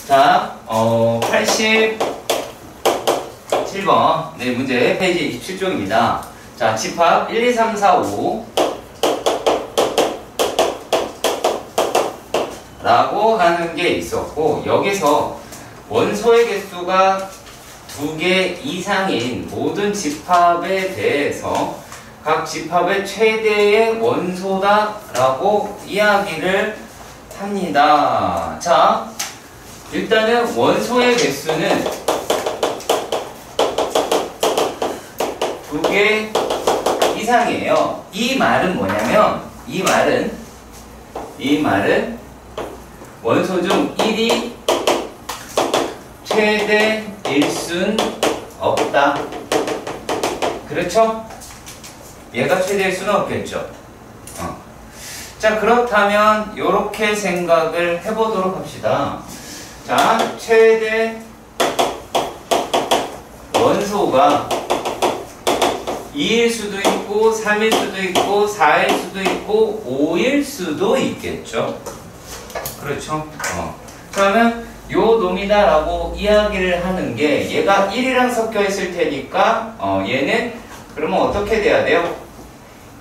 자, 87번. 네, 문제 페이지 27쪽입니다. 자, 집합 1, 2, 3, 4, 5 라고 하는 게 있었고, 여기서 원소의 개수가 2개 이상인 모든 집합에 대해서 각 집합의 최대의 원소다 라고 이야기를 합니다. 자, 일단은 원소의 개수는 2개 이상이에요. 이 말은 뭐냐면, 이 말은 원소 중 1이 최대일 순 없다. 그렇죠? 얘가 최대일 수는 없겠죠. 자, 그렇다면 이렇게 생각을 해보도록 합시다. 자, 최대 원소가 2일 수도 있고 3일 수도 있고 4일 수도 있고 5일 수도 있겠죠. 그렇죠? 그러면 요 놈이다 라고 이야기를 하는 게, 얘가 1이랑 섞여 있을 테니까 얘는 그러면 어떻게 돼야 돼요?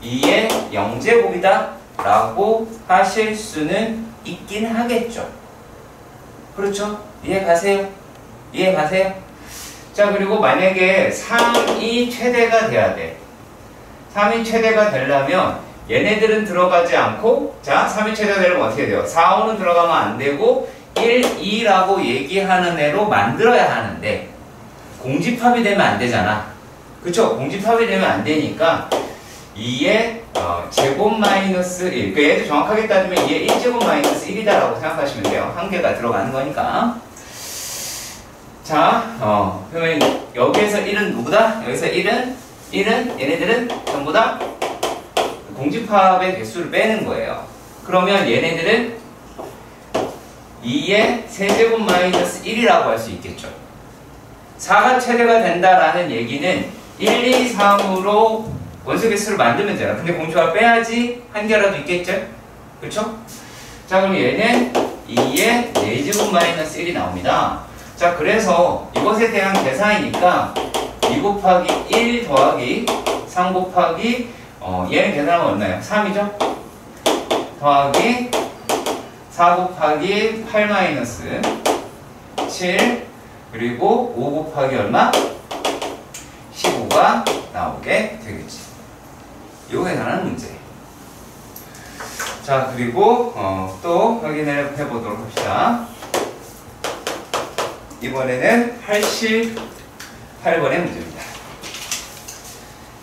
2의 0제곱이다 라고 하실 수는 있긴 하겠죠. 그렇죠? 이해 가세요? 이해 가세요? 자, 그리고 만약에 3이 최대가 돼야 돼. 3이 최대가 되려면 얘네들은 들어가지 않고, 자, 3이 최대가 되려면 어떻게 돼요? 4, 5는 들어가면 안 되고 1, 2라고 얘기하는 애로 만들어야 하는데, 공집합이 되면 안 되잖아. 그쵸? 공집합이 되면 안 되니까 2의 제곱 마이너스 1. 그 얘도 정확하게 따지면 2의 1제곱 마이너스 1이다 라고 생각하시면 돼요. 한 개가 들어가는 거니까. 자, 그러면 여기에서 1은 누구다? 여기서 1은 얘네들은 전부 다 공집합의 개수를 빼는 거예요. 그러면 얘네들은 2의 세제곱 마이너스 1이라고 할 수 있겠죠. 4가 최대가 된다라는 얘기는 1, 2, 3으로 원소 개수를 만들면 되나? 근데 공집합 빼야지 한 개라도 있겠죠? 그렇죠? 자, 그럼 얘는 2의 4제곱 마이너스 1이 나옵니다. 자, 그래서 이것에 대한 계산이니까 2 곱하기 1 더하기 3 곱하기 얘는 계산하면 얼마예요? 3이죠? 더하기 4 곱하기 8 마이너스 7 그리고 5 곱하기 얼마? 15가 나오게 되겠지. 이거 계산하는 문제. 자, 그리고 또 확인을 해보도록 합시다. 이번에는 88번의 문제입니다.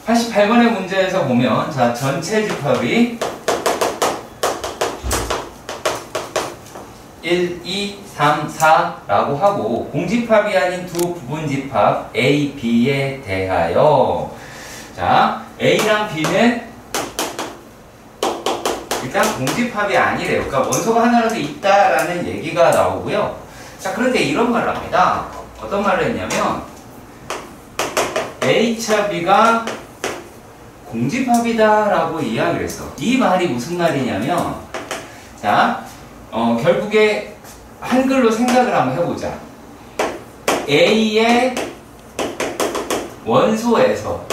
88번의 문제에서 보면, 자, 전체 집합이 1, 2, 3, 4라고 하고, 공집합이 아닌 두 부분집합 A, B에 대하여, 자, A랑 B는 일단 공집합이 아니래요. 그러니까 원소가 하나라도 있다라는 얘기가 나오고요. 자, 그런데 이런 말을 합니다. 어떤 말을 했냐면, A차 B가 공집합이다 라고 이야기를 했어. 이 말이 무슨 말이냐면, 자, 결국에 한글로 생각을 한번 해보자. A의 원소에서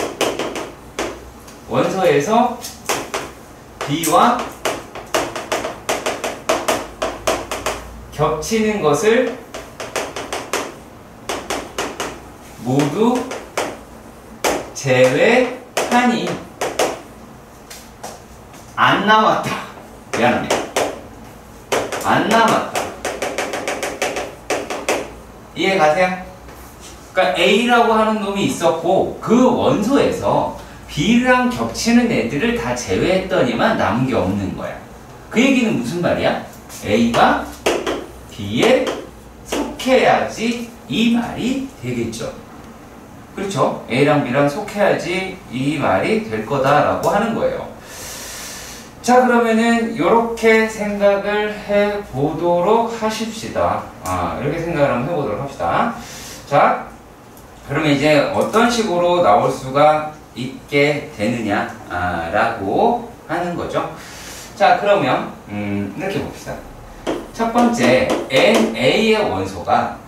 B와 겹치는 것을 모두 제외하니 안 남았다. 미안합니다. 안 남았다. 이해 가세요? 그러니까 A라고 하는 놈이 있었고, 그 원소에서 B랑 겹치는 애들을 다 제외했더니만 남은 게 없는 거야. 그 얘기는 무슨 말이야? A가 B에 속해야지 이 말이 되겠죠. 그렇죠? A랑 B랑 속해야지 이 말이 될 거다라고 하는 거예요. 자, 그러면은 이렇게 생각을 해보도록 하십시다. 이렇게 생각을 한번 해보도록 합시다. 자, 그러면 이제 어떤 식으로 나올 수가 있게 되느냐 라고 하는 거죠. 자, 그러면 이렇게 봅시다. 첫 번째, NA의 원소가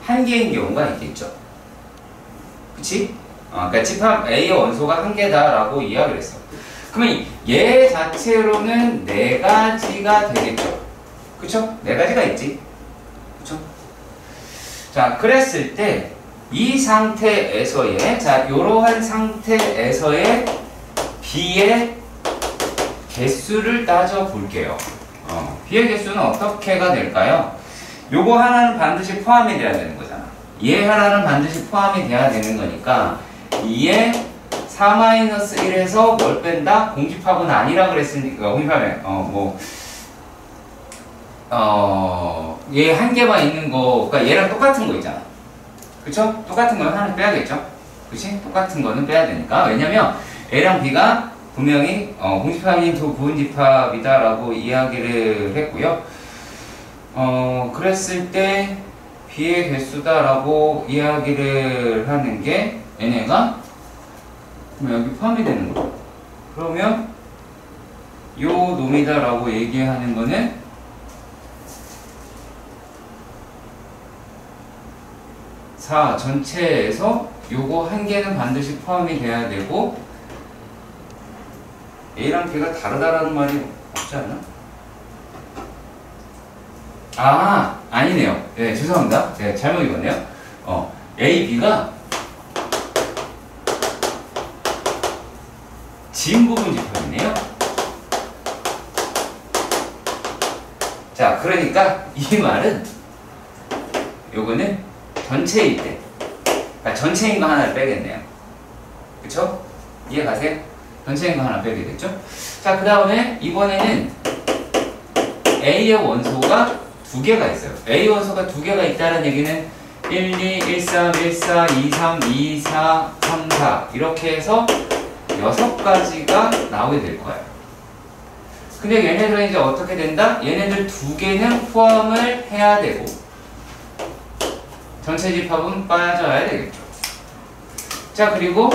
한 개인 경우가 있겠죠. 그치? 그러니까 집합 A의 원소가 한 개다라고 이야기를 했어. 그러면 얘 자체로는 네 가지가 되겠죠. 그쵸? 네 가지가 있지. 그쵸? 자, 그랬을 때 이 상태에서의, 자, 이러한 상태에서의 B의 개수를 따져 볼게요. B의 개수는 어떻게가 될까요? 요거 하나는 반드시 포함이 돼야 되는 거잖아. 얘 하나는 반드시 포함이 돼야 되는 거니까 2에 4-1에서 뭘 뺀다? 공집합은 아니라 그랬으니까 공집합에 얘 한 개만 있는 거, 그러니까 얘랑 똑같은 거 있잖아. 그쵸? 똑같은 거는 하나 빼야겠죠? 그치? 똑같은 거는 빼야 되니까. 왜냐면 A랑 B가 분명히 공집합인 두 부분집합이다 라고 이야기를 했고요. 그랬을 때 B의 개수다 라고 이야기를 하는 게 얘네가 여기 포함이 되는 거죠. 그러면 요 놈이다 라고 얘기하는 거는 4 전체에서 요거 한 개는 반드시 포함이 돼야 되고 A랑 B가 다르다라는 말이 없지 않나? 아니네요. 네, 죄송합니다. 네, 잘못 읽었네요. A, B가 진 부분 집합이네요. 자, 그러니까 이 말은 요거는 전체일 때, 그러니까 전체인 거 하나를 빼겠네요. 그쵸? 이해 가세요? 전체인 거 하나 빼게 됐죠? 자, 그 다음에 이번에는 A의 원소가 두 개가 있어요. A 원소가 두 개가 있다는 얘기는 1, 2, 1, 3, 1, 4, 2, 3, 2, 4, 3, 4 이렇게 해서 6가지가 나오게 될 거예요. 근데 얘네들은 이제 어떻게 된다? 얘네들 두 개는 포함을 해야 되고 전체 집합은 빠져야 되겠죠. 자, 그리고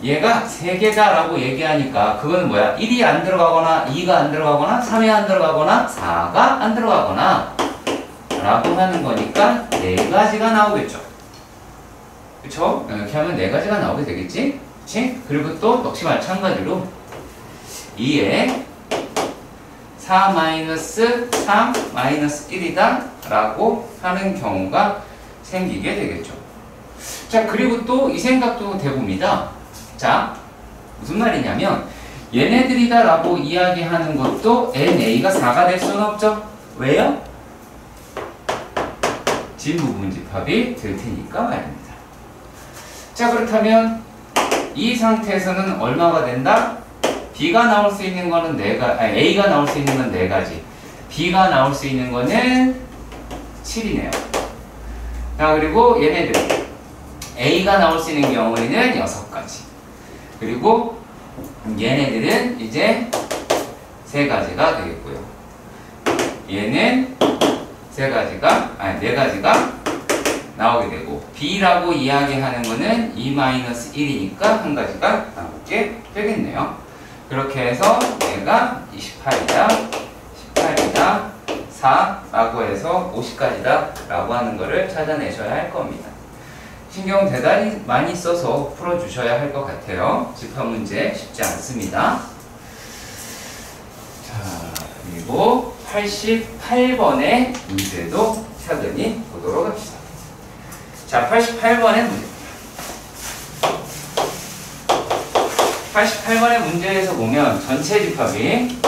얘가 3개다 라고 얘기하니까 그거는 뭐야? 1이 안 들어가거나 2가 안 들어가거나 3이 안 들어가거나 4가 안 들어가거나 라고 하는 거니까 4가지가 나오겠죠. 그쵸? 이렇게 하면 4가지가 나오게 되겠지? 그치? 그리고 또 역시 마찬가지로 2에 4-3-1이다 라고 하는 경우가 생기게 되겠죠. 자, 그리고 또 이 생각도 돼봅니다. 자, 무슨 말이냐면 얘네들이다 라고 이야기하는 것도 NA가 4가 될 수는 없죠. 왜요? 진부분집합이 될 테니까 말입니다. 자, 그렇다면 이 상태에서는 얼마가 된다? B가 나올 수 있는 거는 A가 나올 수 있는 건 4가지. B가 나올 수 있는 거는 7이네요. 자, 그리고 얘네들 A가 나올 수 있는 경우에는 6가지. 그리고 얘네들은 이제 3가지가 되겠고요. 얘는 4가지가 나오게 되고 B라고 이야기하는 거는 2-1이니까 한 가지가 나오게 되겠네요. 그렇게 해서 얘가 28이다, 18이다, 4라고 해서 50까지다 라고 하는 거를 찾아내셔야 할 겁니다. 신경 대단히 많이 써서 풀어주셔야 할 것 같아요. 집합 문제 쉽지 않습니다. 자, 그리고 88번의 문제도 차근히 보도록 합시다. 자, 88번의 문제. 88번의 문제에서 보면 전체 집합이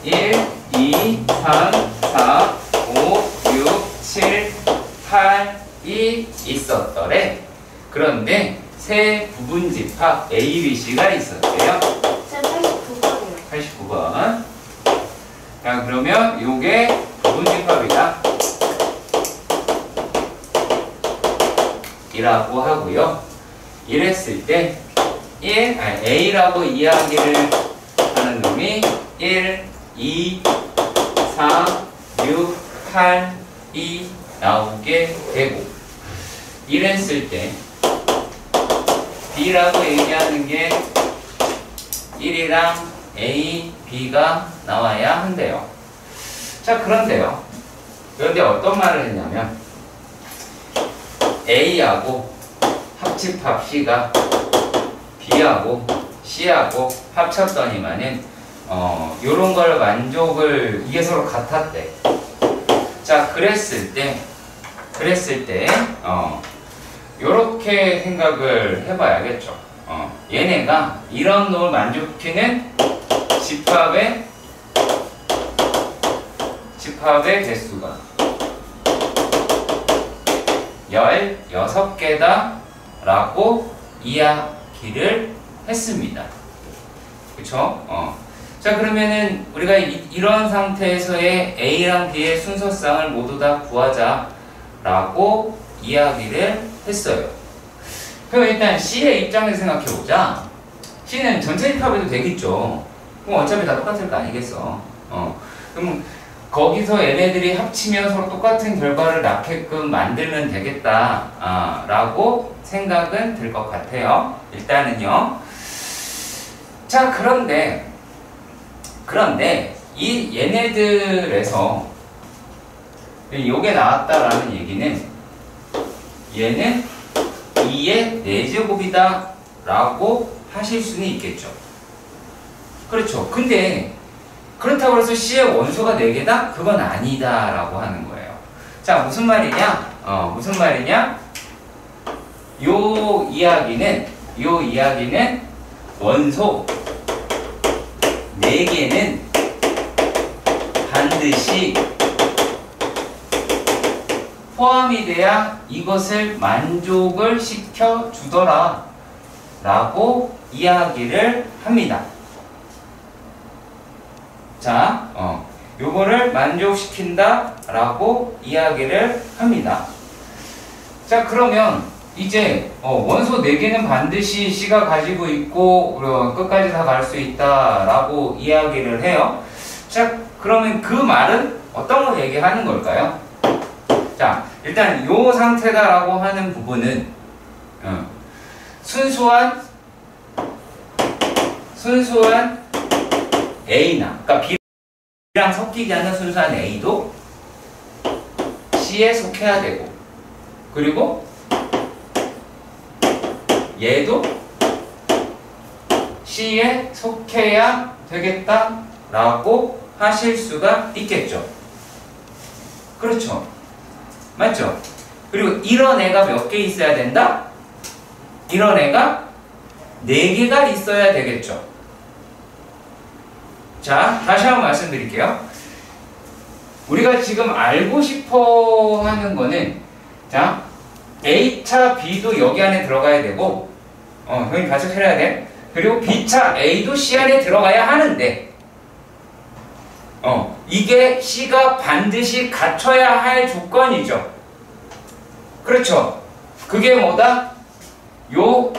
1, 2, 3, 4, 5, 6, 7, 8이 있었더래. 그런데 세 부분 집합 A, B, C가 있었대요. 89번이요. 89번. 자, 그러면 요게 부분 집합이다 이라고 하고요. 이랬을 때 A라고 이야기를 하는 놈이 1, 2, 4, 6, 8, 2 나오게 되고, 이랬을 때 B라고 얘기하는 게 1이랑 A, B가 나와야 한대요. 자, 그런데요. 그런데 어떤 말을 했냐면 A하고 합집합 C가 B하고 C하고 합쳤더니만은 요런 걸 만족을 이게 서로 같았대. 자, 그랬을 때 요렇게 생각을 해봐야겠죠. 얘네가 이런 놈을 만족시키는 집합의 개수가 16개다 라고 이야기를 했습니다. 그쵸? 자, 그러면은 우리가 이런 상태에서의 A랑 B의 순서상을 모두 다 구하자 라고 이야기를 했어요. 그럼 일단 C의 입장에서 생각해보자. C는 전체 집합해도 되겠죠. 그럼 어차피 다 똑같을 거 아니겠어. 그럼 거기서 얘네들이 합치면 서로 똑같은 결과를 낳게끔 만들면 되겠다 라고 생각은 들 것 같아요. 일단은요. 자, 그런데 이 얘네들에서 요게 나왔다라는 얘기는 얘는 2의 4제곱이다 라고 하실 수는 있겠죠. 그렇죠. 근데 그렇다고 해서 C의 원소가 4개다? 그건 아니다 라고 하는 거예요. 자, 무슨 말이냐? 요 이야기는 원소 4개는 반드시 포함이 돼야 이것을 만족을 시켜주더라 라고 이야기를 합니다. 자, 요거를 만족시킨다 라고 이야기를 합니다. 자, 그러면 이제 원소 4개는 반드시 C가 가지고 있고 끝까지 다 갈 수 있다 라고 이야기를 해요. 자, 그러면 그 말은 어떤 걸 얘기하는 걸까요? 자, 일단 요 상태다 라고 하는 부분은 순수한 A나, 그러니까 B랑 섞이지 않는 순수한 A도 C에 속해야 되고, 그리고 얘도 C에 속해야 되겠다 라고 하실 수가 있겠죠. 그렇죠. 맞죠? 그리고 이런 애가 몇 개 있어야 된다? 이런 애가 4개가 있어야 되겠죠. 자, 다시 한번 말씀드릴게요. 우리가 지금 알고 싶어 하는 거는, 자, A차 B도 여기 안에 들어가야 되고, 형님 가속해야 돼. 그리고 B차 A도 C 안에 들어가야 하는데, 이게 C가 반드시 갖춰야 할 조건이죠. 그렇죠. 그게 뭐다? 요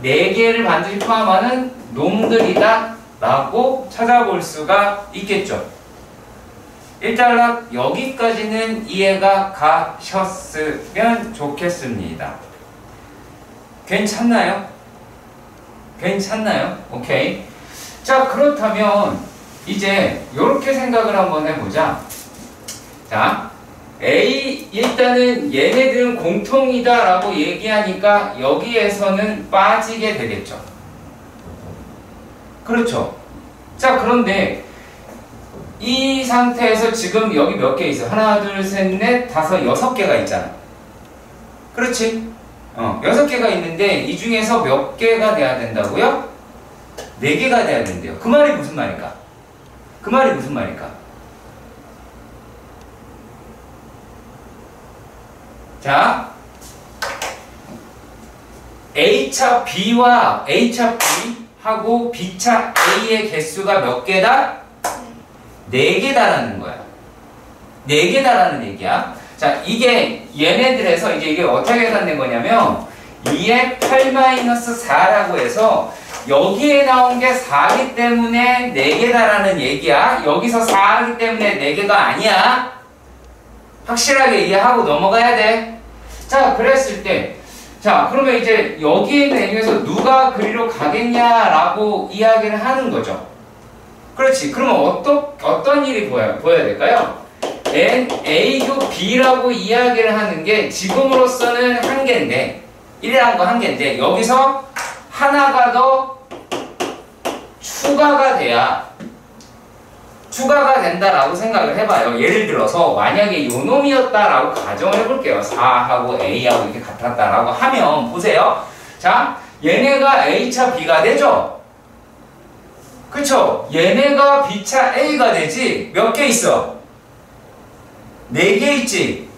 4개를 반드시 포함하는 놈들이다 라고 찾아볼 수가 있겠죠. 일단 여기까지는 이해가 가셨으면 좋겠습니다. 괜찮나요? 오케이. 자, 그렇다면 이제 이렇게 생각을 한번 해보자. 자, 일단은 얘네들은 공통이다 라고 얘기하니까 여기에서는 빠지게 되겠죠. 그렇죠. 자, 그런데 이 상태에서 지금 여기 몇 개 있어? 하나, 둘, 셋, 넷, 다섯, 6개가 있잖아. 그렇지? 6개가 있는데 이 중에서 몇 개가 돼야 된다고요? 4개가 돼야 된대요. 그 말이 무슨 말일까? 자, A차 B와 A차 B하고 B차 A의 개수가 몇 개다? 4개다라는 거야. 4개다라는 얘기야. 자, 이게 얘네들에서 이게 어떻게 계산된 거냐면 2의 8-4라고 해서 여기에 나온 게 4기 때문에 4개다라는 얘기야. 여기서 4기 때문에 4개가 아니야. 확실하게 이해하고 넘어가야 돼. 자, 그랬을 때, 자, 그러면 이제 여기에 있는 애중에서 누가 그리로 가겠냐라고 이야기를 하는 거죠. 그렇지. 그러면 어떤 일이 보여야 될까요? A교 B라고 이야기를 하는 게 지금으로서는 한계인데 1이라는 거 한계인데 여기서 하나가 더 추가가 된다라고 생각을 해봐요. 예를 들어서 만약에 요 놈이었다라고 가정을 해볼게요. 4하고 A하고 이렇게 같았다라고 하면 보세요. 자, 얘네가 A차 B가 되죠? 그쵸? 얘네가 B차 A가 되지. 몇 개 있어? 4개 있지?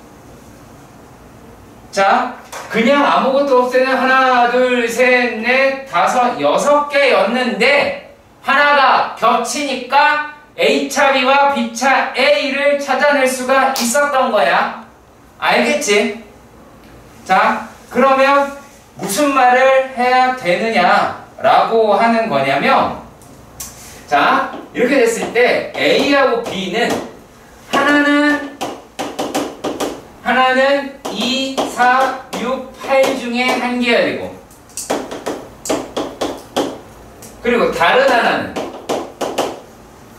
자, 그냥 아무것도 없을 때는 하나, 둘, 셋, 넷, 다섯, 6개였는데 하나가 겹치니까 A차 B와 B차 A를 찾아낼 수가 있었던 거야. 알겠지? 자, 그러면 무슨 말을 해야 되느냐라고 하는 거냐면 자, 이렇게 됐을 때 A하고 B는 하나는 2, 4, 6, 8 중에 한 개야 되고 그리고 다른 하나는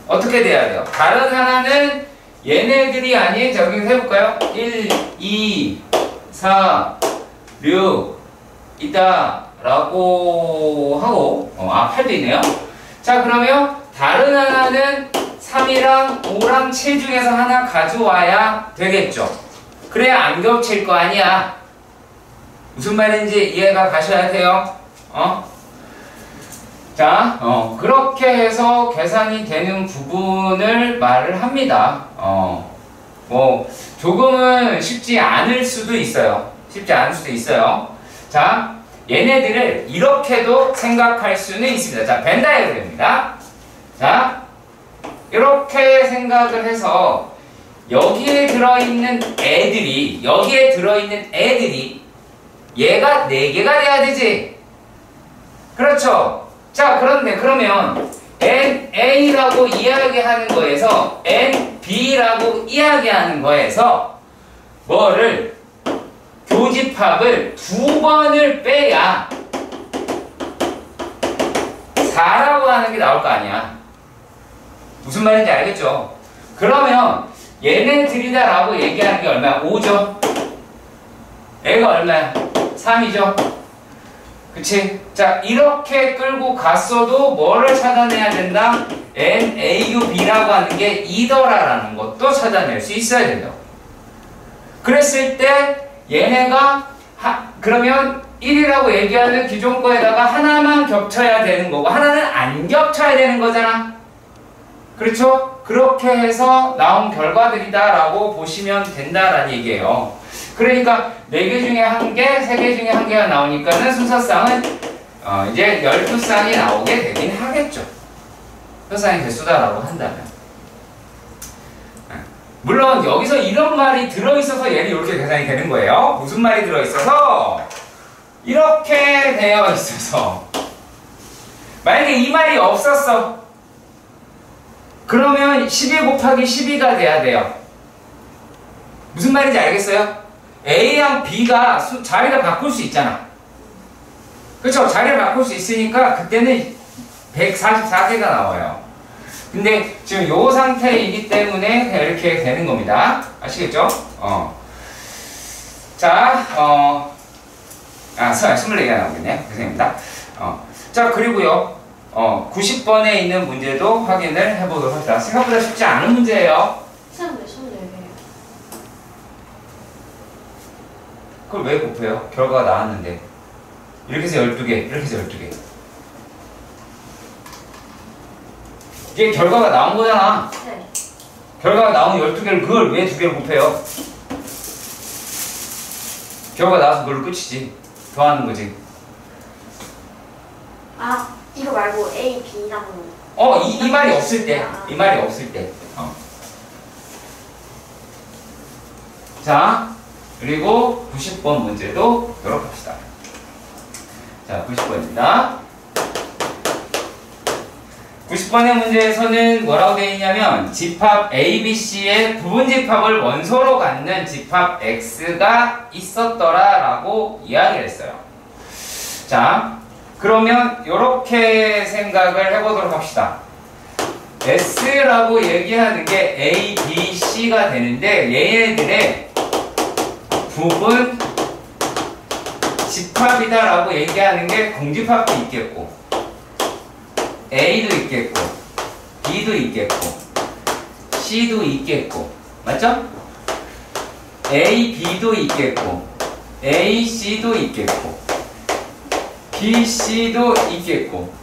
어떻게 돼야 돼요? 다른 하나는 얘네들이 아닌 저기 해볼까요? 1, 2, 4, 6 있다 라고 하고 8도 있네요. 자, 그러면 다른 하나는 3이랑 5랑 7 중에서 하나 가져와야 되겠죠. 그래야 안 겹칠 거 아니야. 무슨 말인지 이해가 가셔야 돼요. 자, 그렇게 해서 계산이 되는 부분을 말을 합니다. 뭐 조금은 쉽지 않을 수도 있어요. 자, 얘네들을 이렇게도 생각할 수는 있습니다. 자, 벤 다이어그램입니다. 자, 이렇게 생각을 해서 여기에 들어있는 애들이 얘가 4개가 돼야 되지. 그렇죠? 자, 그런데 그러면 NA라고 이야기하는 거에서 NB라고 이야기하는 거에서 뭐를 교집합을 2번을 빼야 4라고 하는 게 나올 거 아니야. 무슨 말인지 알겠죠? 그러면 얘네들이다라고 얘기하는 게 얼마야? 5죠? 얘가 얼마야? 3이죠? 그치? 자, 이렇게 끌고 갔어도 뭐를 찾아내야 된다? NAUB라고 하는 게 이더라라는 것도 찾아낼 수 있어야 된다. 그랬을 때 얘네가 그러면 1이라고 얘기하는 기존 거에다가 하나만 겹쳐야 되는 거고 하나는 안 겹쳐야 되는 거잖아. 그렇죠? 그렇게 해서 나온 결과들이다 라고 보시면 된다라는 얘기예요. 그러니까 4개 중에 1개, 3개 중에 1개가 나오니까는 순서상은 이제 12쌍이 나오게 되긴 하겠죠. 순서상의 개수다라고 한다면. 물론 여기서 이런 말이 들어있어서 얘는 이렇게 계산이 되는 거예요. 무슨 말이 들어있어서? 이렇게 되어 있어서 만약에 이 말이 없었어. 그러면 12 곱하기 12가 돼야 돼요. 무슨 말인지 알겠어요? A랑 B가 자리를 바꿀 수 있잖아. 그렇죠? 자리를 바꿀 수 있으니까 그때는 144개가 나와요. 근데 지금 요 상태이기 때문에 이렇게 되는 겁니다. 아시겠죠? 자, 24개가 나오겠네요. 죄송합니다. 자, 그리고요. 90번에 있는 문제도 확인을 해보도록 합시다. 생각보다 쉽지 않은 문제예요. 시험 몇 24개예요. 그걸 왜 곱해요? 결과가 나왔는데. 이렇게 해서 12개, 이렇게 해서 12개. 이게 결과가 나온 거잖아. 네. 결과가 나온 12개를 그걸 왜 2개를 곱해요? 결과가 나와서 그걸로 끝이지. 더하는 거지. 아, 이거 말고 A, B랑 이 말이 없을 때. 이 말이 없을 때. 자, 그리고 90번 문제도 보도록 합시다. 자, 90번입니다. 90번의 문제에서는 뭐라고 되어 있냐면 집합 ABC의 부분집합을 원소로 갖는 집합 X가 있었더라 라고 이야기를 했어요. 자, 그러면 이렇게 생각을 해보도록 합시다. S라고 얘기하는 게 A, B, C가 되는데 얘네들의 부분 집합이다라고 얘기하는 게 공집합도 있겠고 A도 있겠고 B도 있겠고 C도 있겠고 맞죠? A, B도 있겠고 A, C도 있겠고 B, C도 있겠고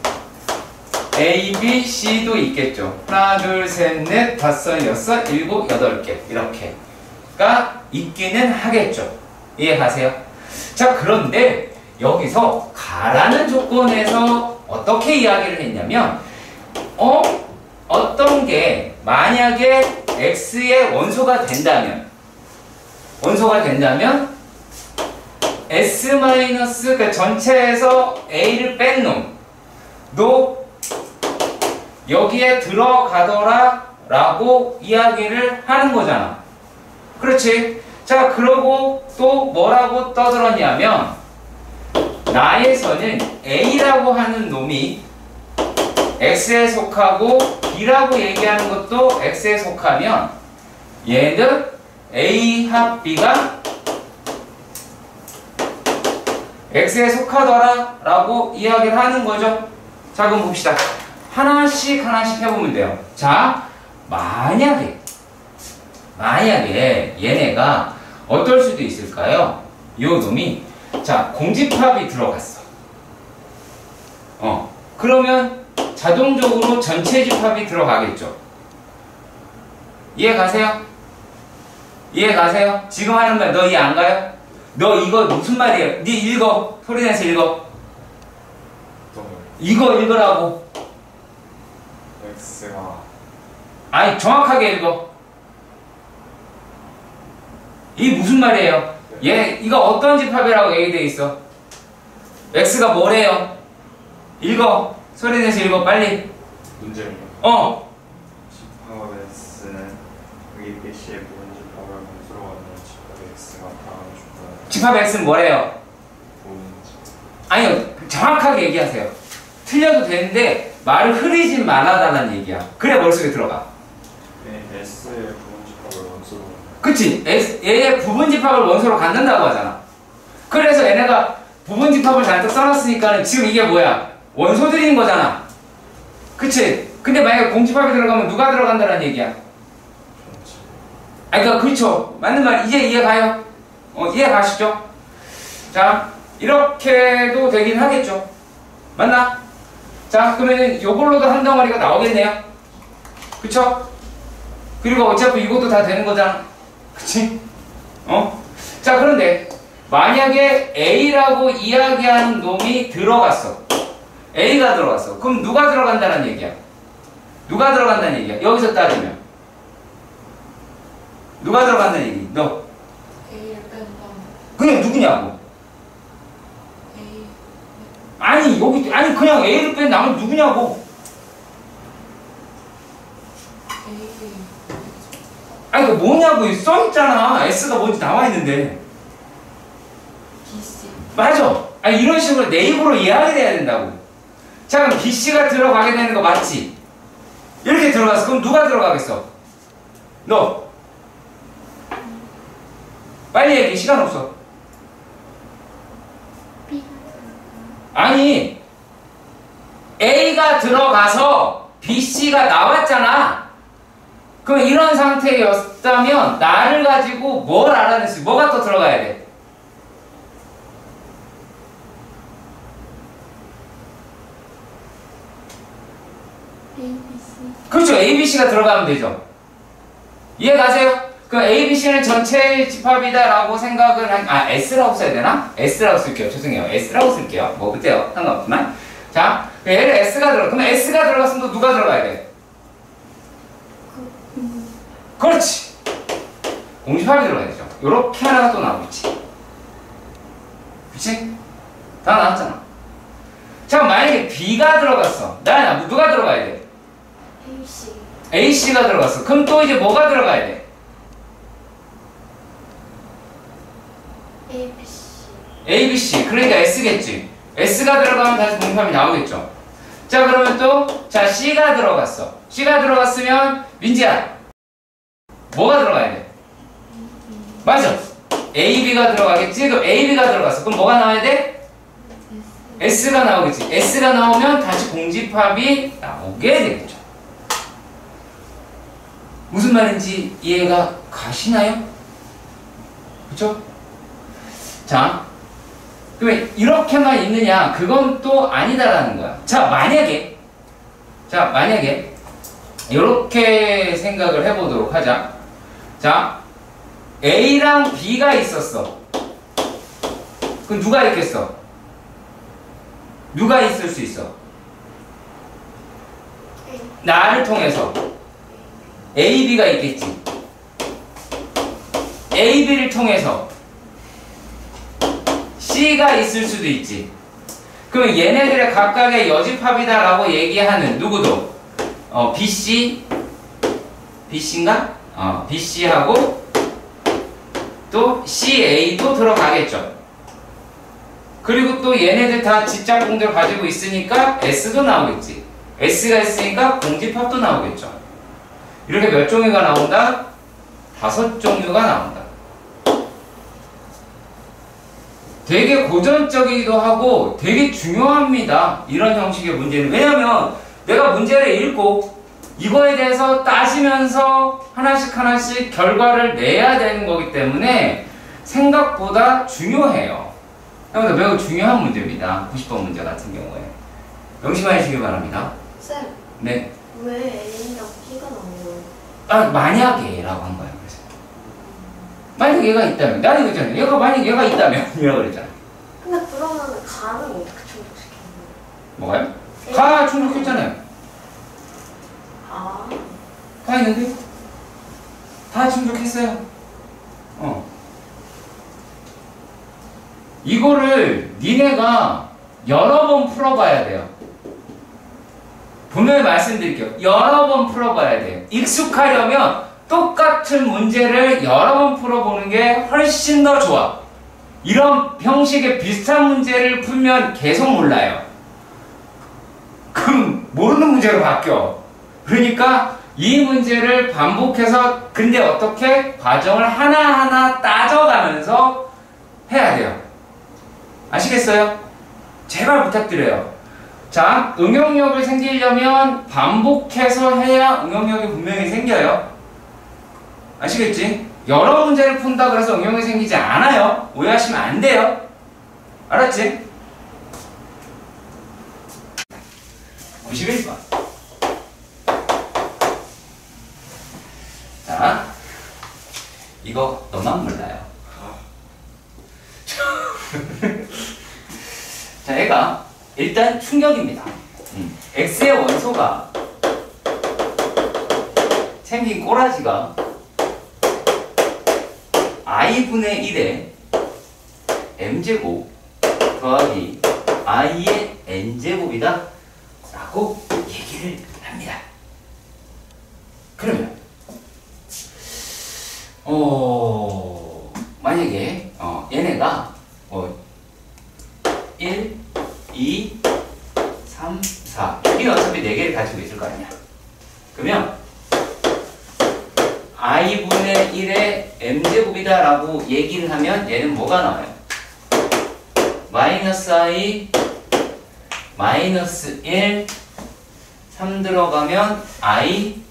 A, B, C도 있겠죠. 하나, 둘, 셋, 넷, 다섯, 여섯, 일곱, 여덟 개 이렇게가 있기는 하겠죠. 이해가세요? 자, 그런데 여기서 가라는 조건에서 어떻게 이야기를 했냐면 어떤 게 만약에 X의 원소가 된다면 S 마이너스 그러니까 전체에서 A를 뺀 놈도 여기에 들어가더라 라고 이야기를 하는 거잖아. 그렇지? 자, 그러고 또 뭐라고 떠들었냐면 나에서는 A라고 하는 놈이 X에 속하고 B라고 얘기하는 것도 X에 속하면 얘는 A 합 B가 X에 속하더라 라고 이야기를 하는 거죠. 자, 그럼 봅시다. 하나씩 해보면 돼요. 자, 만약에 얘네가 어떨 수도 있을까요? 요 놈이 자, 공집합이 들어갔어. 그러면 자동적으로 전체 집합이 들어가겠죠. 이해가세요? 지금 하는 말 너 이해 안 가요? 너 이거 무슨 말이에요? 네 읽어. 소리내서 읽어. 이거 읽으라고. X가 아니 정확하게 읽어. 이게 무슨 말이에요? 이거 어떤 집합이라고 얘기되어 있어? X가 뭐래요? 읽어. 소리내서 읽어 빨리. 문제는요? 집합 S는 A, B, C의 부분 집합을 원수로 갖는 집합 X가 다음에 주는 집합 X는 뭐래요? 부분 집합. 아니요 정확하게 얘기하세요. 틀려도 되는데 말을 흐리진 말아달라는 얘기야. 그래 머릿속에 들어가. 네, S의 부분 집합을 원수로 갖는. 그치? 얘의 부분 집합을 원소로 갖는다고 하잖아. 그래서 얘네가 부분 집합을 잔뜩 써놨으니까 지금 이게 뭐야? 원소들인 거잖아. 그치? 근데 만약에 공집합이 들어가면 누가 들어간다는 얘기야? 그러니까 그렇죠. 맞는 말. 이제 이해가요? 이해 가시죠? 자, 이렇게도 되긴 하겠죠. 맞나? 자, 그러면 요걸로도 한 덩어리가 나오겠네요. 그쵸? 그리고 어차피 이것도 다 되는 거잖아. 그치? 자, 그런데 만약에 A라고 이야기하는 놈이 들어갔어. A가 들어갔어. 그럼 누가 들어간다는 얘기야? 여기서 따르면 누가 들어간다는 얘기? 너 A를 뺀다. 그냥 누구냐고? A. 아니 그냥 A를 뺀 나머지 누구냐고? A. 아니 그 뭐냐고 써있잖아. S가 뭔지 나와있는데. BC. 맞아. 아니 이런 식으로 내 입으로 이야기를 해야 된다고. 자, 그럼 BC가 들어가게 되는 거 맞지? 이렇게 들어갔어. 그럼 누가 들어가겠어? 너. 빨리 얘기해. 시간 없어. B가 아니 A가 들어가서 BC가 나왔잖아. 그럼 이런 상태였다면 나를 가지고 뭘 알아냈어? 뭐가 또 들어가야 돼? ABC. 그렇죠. ABC가 들어가면 되죠. 이해 가세요? 그럼 ABC는 전체 집합이다라고 생각을 S라고 써야 되나? S라고 쓸게요. 죄송해요. S라고 쓸게요. 뭐 그때요. 상관없지만. 자, 얘를 S가 들어가. 그럼 S가 들어갔으면 또 누가 들어가야 돼? 그렇지. 공집합이 들어가야 되죠. 요렇게 하나가 또 나오겠지. 그치? 다 나왔잖아. 자, 만약에 B가 들어갔어. 누가 들어가야 돼? ABC. AC가 들어갔어. 그럼 또 이제 뭐가 들어가야 돼? ABC. ABC. 그러니까 S겠지. S가 들어가면 다시 공집합이 나오겠죠. 자, 그러면 또, 자, C가 들어갔어. C가 들어갔으면, 민지야, 뭐가 들어가야 돼? 맞아. A, B가 들어가겠지? 그럼 A, B가 들어갔어. 그럼 뭐가 나와야 돼? S가 나오겠지. S가 나오면 다시 공집합이 나오게 되겠죠. 무슨 말인지 이해가 가시나요? 그쵸? 자, 그러면 이렇게만 있느냐? 그건 또 아니다라는 거야. 자, 만약에 이렇게 생각을 해보도록 하자. 자, A랑 B가 있었어. 그럼 누가 있겠어? 누가 있을 수 있어? 나를 통해서 A, B가 있겠지. A, B를 통해서 C가 있을 수도 있지. 그러면 얘네들의 각각의 여집합이다라고 얘기하는 누구도 BC, BC인가? BC하고 또 CA도 들어가겠죠. 그리고 또 얘네들 다 집작공들을 가지고 있으니까 S도 나오겠지. S가 있으니까 공집합도 나오겠죠. 이렇게 몇 종류가 나온다? 5종류가 나온다. 되게 고전적이기도 하고 되게 중요합니다. 이런 형식의 문제는. 왜냐면 내가 문제를 읽고 이거에 대해서 따지면서 하나씩 결과를 내야 되는 거기 때문에 생각보다 중요해요. 그래서 매우 중요한 문제입니다. 90번 문제 같은 경우에. 명심하시기 주시기 바랍니다. 쌤, 네. 왜 A랑 B가 나와요? 만약에라고 한 거예요. 그래서 만약 얘가 있다면, 나는 그랬잖아요. 얘가 만약 얘가 있다면 이라고 그랬잖아. 근데 그러면 가는 어떻게 충족시키는 거예요? 뭐가요? 가 충족했잖아요. 아, 가 있는데 다 충족했어요. 이거를 니네가 여러 번 풀어봐야 돼요. 분명히 말씀드릴게요. 여러 번 풀어봐야 돼요. 익숙하려면 똑같은 문제를 여러 번 풀어보는 게 훨씬 더 좋아. 이런 형식의 비슷한 문제를 풀면 계속 몰라요. 그럼 모르는 문제로 바뀌어. 그러니까 이 문제를 반복해서 근데 어떻게 과정을 하나하나 따져가면서 해야 돼요. 아시겠어요? 제발 부탁드려요. 자, 응용력을 생기려면 반복해서 해야 응용력이 분명히 생겨요. 아시겠지? 여러 문제를 푼다 그래서 응용이 생기지 않아요. 오해하시면 안 돼요. 알았지? 91번. 자, 이거 너만 몰라요. 자, 얘가 일단 충격입니다. X의 원소가 생긴 꼬라지가 i분의 1의 m제곱 더하기 i의 n제곱이다 라고 얘기를 합니다. 그러면 만약에 얘네가 1, 2, 3, 4 여기 어차피 4개를 가지고 있을 거 아니야. 그러면 i분의 1의 m제곱이다 라고 얘기를 하면 얘는 뭐가 나와요? 마이너스 i 마이너스 1 3 들어가면 i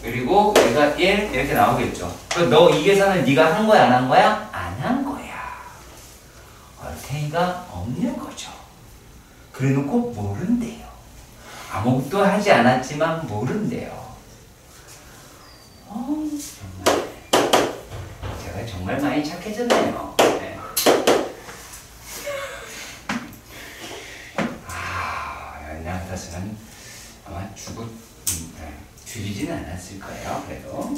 그리고 얘가 1 이렇게 나오겠죠. 그럼 너 이 계산을 네가 한 거야 안 한 거야? 안 한 거야. 얼탱이가 없는 거죠. 그래놓고 모른대요. 아무것도 하지 않았지만 모른대요. 정말 제가 정말 많이 착해졌네요. 네. 연락 같았으면 아마 줄이지는 않았을 거예요. 그래도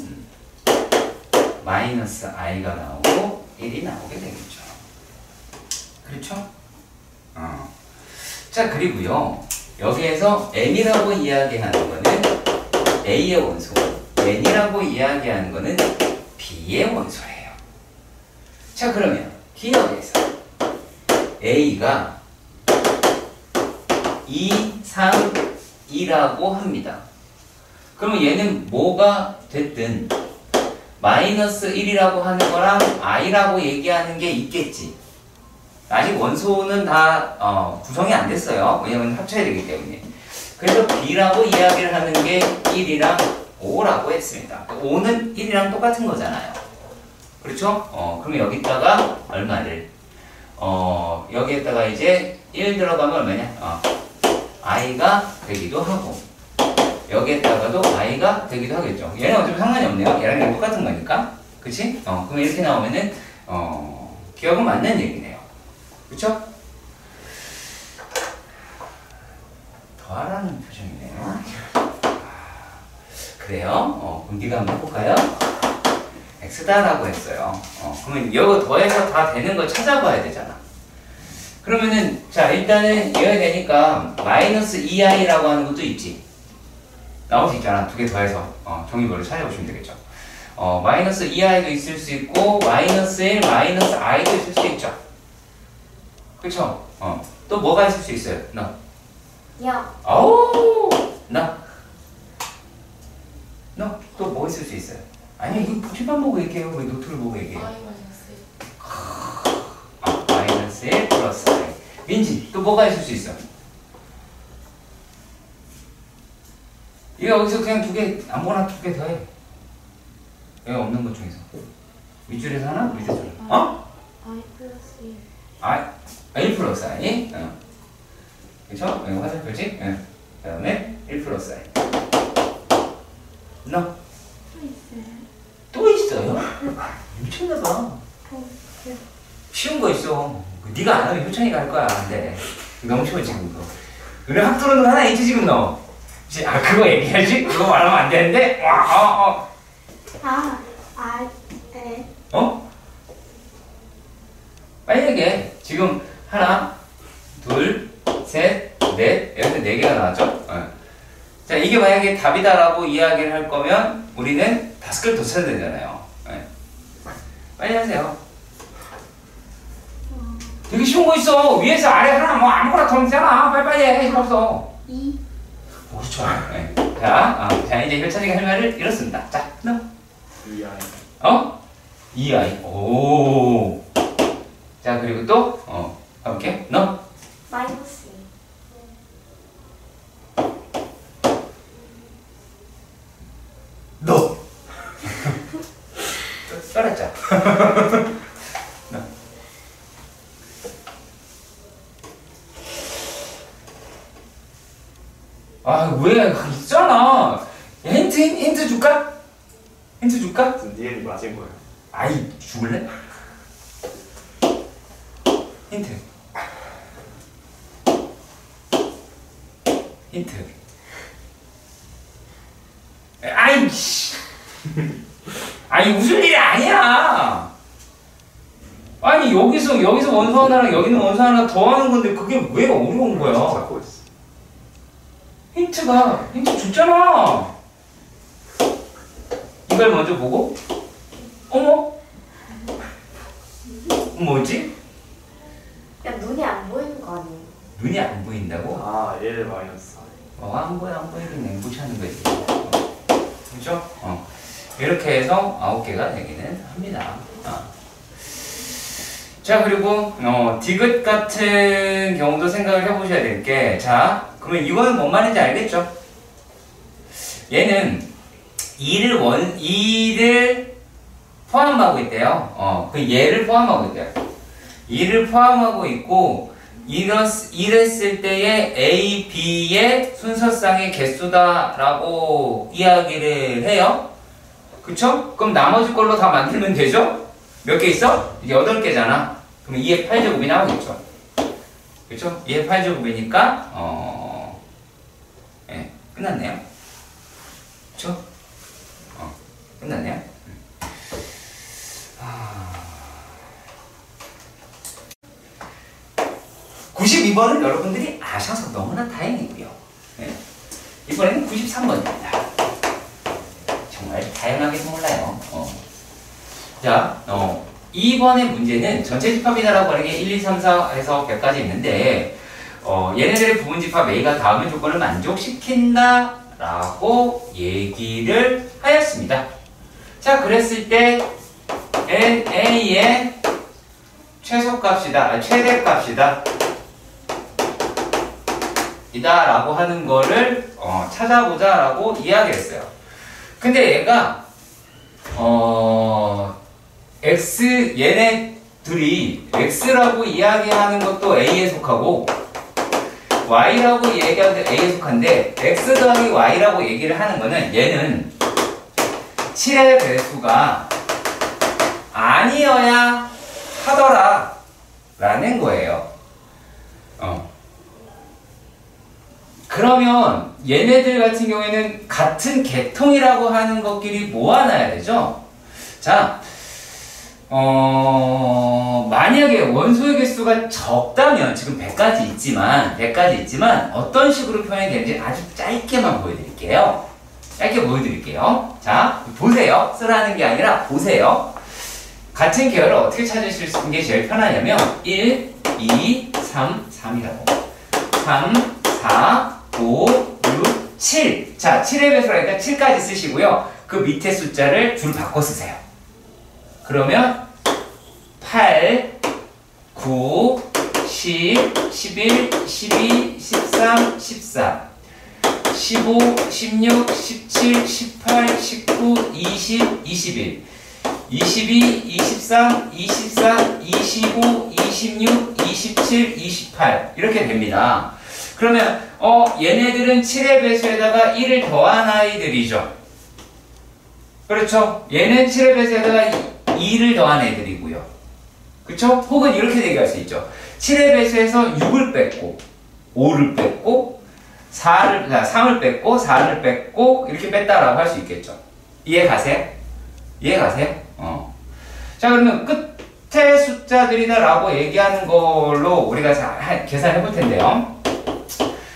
마이너스 i가 나오고 1이 나오게 되겠죠. 그렇죠? 자, 그리고요 여기에서 m이라고 이야기하는 거는 a의 원소, n이라고 이야기하는 거는 b의 원소예요. 자, 그러면 기억에서 a가 2, 3, 2라고 합니다. 그러면 얘는 뭐가 됐든 마이너스 1이라고 하는 거랑 i라고 얘기하는 게 있겠지. 아직 원소는 다 구성이 안 됐어요. 왜냐면 합쳐야 되기 때문에. 그래서 b라고 이야기를 하는 게 1이랑 5라고 했습니다. 5는 1이랑 똑같은 거잖아요. 그렇죠? 그러면 여기다가 얼마를? 여기에다가 이제 1 들어가면 얼마냐? i가 되기도 하고 여기에다가도 i가 되기도 하겠죠. 얘는 어차피 상관이 없네요. 얘랑 얘랑 똑같은 거니까. 그치? 그러면 이렇게 나오면은 기억은 맞는 얘기네요. 그쵸? 더하라는 표정이네요. 그래요? 그럼 네가 한번 해볼까요? x다라고 했어요. 그러면 이거 더해서 다 되는 걸 찾아봐야 되잖아. 그러면은 자 일단은 이어야 되니까 마이너스 2i라고 하는 것도 있지. 나올 수 있잖아. 두 개 더해서 종이별로 찾아보시면 되겠죠. 마이너스 2i도 있을 수 있고 마이너스 1, 마이너스 i도 있을 수 있죠. 그쵸? 또 뭐가 있을 수 있어요? 너. 야. 아우 너. 너 또 뭐 있을 수 있어요? 아니 이거 부지만 보고 얘기해요. 왜 노트를 보고 얘기해요? 마이너스 1 플러스 i. 민지 또 뭐가 있을 수 있어? 이거 여기서 그냥 두 개 아무거나 두 개 더해. 여기 없는 것 중에서 윗줄에서 하나 밑에서 하나. i 플러스 1. i 플러스 i. 그쵸? 이거 화살표지? 그 다음에 1 플러스 i. 너? 또 있어요? 미쳤나봐. 쉬운 거 있어. 네가 안 하면 효찬이가 할 거야. 안 돼. 너무 쉬워 지금 그거. 그래 합도로는 하나 있지 지금 너. 그거 얘기하지? 그거 말하면 안 되는데. 빨리 얘기해. 지금 하나, 둘, 셋, 넷. 여기서 네 개가 나왔죠? 자, 이게 만약에 답이다라고 이야기를 할 거면 우리는 5개를 더 쳐야 되잖아요. 빨리 하세요. 되게 쉬운 거 있어. 위에서 아래 하나 뭐 아무거나 더 있잖아. 빨리빨리 해. 힘 없어. 2. 그렇죠. 자, 이제 혈차지가 할 말을 이렇습니다. 자, 너. 2i. 2i. 오. 자, 그리고 또, 가볼게. 너. 마이너스 2. 너. 썰었자. 너. 왜? 있잖아. 힌트 줄까? 힌트 줄까? 니엘이 맞은 거예요. 아이, 죽을래? 힌트. 아이씨. 아니, 웃을 일이 아니야. 아니, 여기서 원소 하나랑 여기는 원소 하나 더 하는 건데 그게 왜 어려운 거야? 찾고 있어. 힌트 줬잖아. 이걸 먼저 보고, 어머? 뭐지? 야, 눈이 안 보이는 거 아니에요? 눈이 안 보인다고? 1 마이너스 안 보이긴 냉부차는 거지. 그죠? 이렇게 해서 9개가 되기는 합니다. 자, 그리고, 디귿 같은 경우도 생각을 해보셔야 될 게, 자, 그러면 이거는 뭔 말인지 알겠죠? 얘는 2를 포함하고 있대요. 그 얘를 포함하고 있대요. 2를 포함하고 있고, 이랬을 때의 A, B의 순서상의 개수다라고 이야기를 해요. 그쵸? 그럼 나머지 걸로 다 만들면 되죠? 몇 개 있어? 이게 8개잖아. 그러면 2의 8제곱이 나오겠죠? 그쵸? 2의 8제곱이니까, 예, 끝났네요. 그쵸? 끝났네요. 92번을 여러분들이 아셔서 너무나 다행이고요. 네. 이번에는 93번입니다. 정말 다양하게 몰라요. 자, 2번의 문제는 전체 집합이다라고 하는 게 1, 2, 3, 4 해서 100까지 있는데 얘네들의 부분집합 A가 다음의 조건을 만족시킨다 라고 얘기를 하였습니다. 자, 그랬을 때 NA의 최소값이다, 최대값이다 이다 라고 하는 거를 찾아보자 라고 이야기했어요. 근데 얘가 얘네들이 X라고 이야기하는 것도 A에 속하고 Y라고 얘기하는 게 A에 속한데 X 더하기 Y라고 얘기를 하는 거는 얘는 7의 배수가 아니어야 하더라 라는 거예요. 그러면 얘네들 같은 경우에는 같은 계통이라고 하는 것끼리 모아놔야 되죠. 자, 만약에 원소의 개수가 적다면 지금 100까지 있지만 어떤 식으로 표현이 되는지 아주 짧게만 보여드릴게요. 자, 보세요. 쓰라는 게 아니라 보세요. 같은 계열을 어떻게 찾으실 게 제일 편하냐면 1, 2, 3, 3이라고 3, 4, 5, 6, 7. 자, 7의 배수라니까 7까지 쓰시고요. 그 밑에 숫자를 줄 바꿔 쓰세요. 그러면 8, 9, 10, 11, 12, 13, 14, 15, 16, 17, 18, 19, 20, 21, 22, 23, 24, 25, 26, 27, 28 이렇게 됩니다. 그러면 얘네들은 7의 배수에다가 1을 더한 아이들이죠. 그렇죠? 얘는 7의 배수에다가 2를 더한 애들이고요. 그렇죠? 혹은 이렇게 얘기할 수 있죠. 7의 배수에서 6을 뺐고 5를 뺐고 3을 뺐고 4를 뺐고 이렇게 뺐다라고 할 수 있겠죠. 이해 가세요? 자, 그러면 끝에 숫자들이다 라고 얘기하는 걸로 우리가 계산해 볼 텐데요.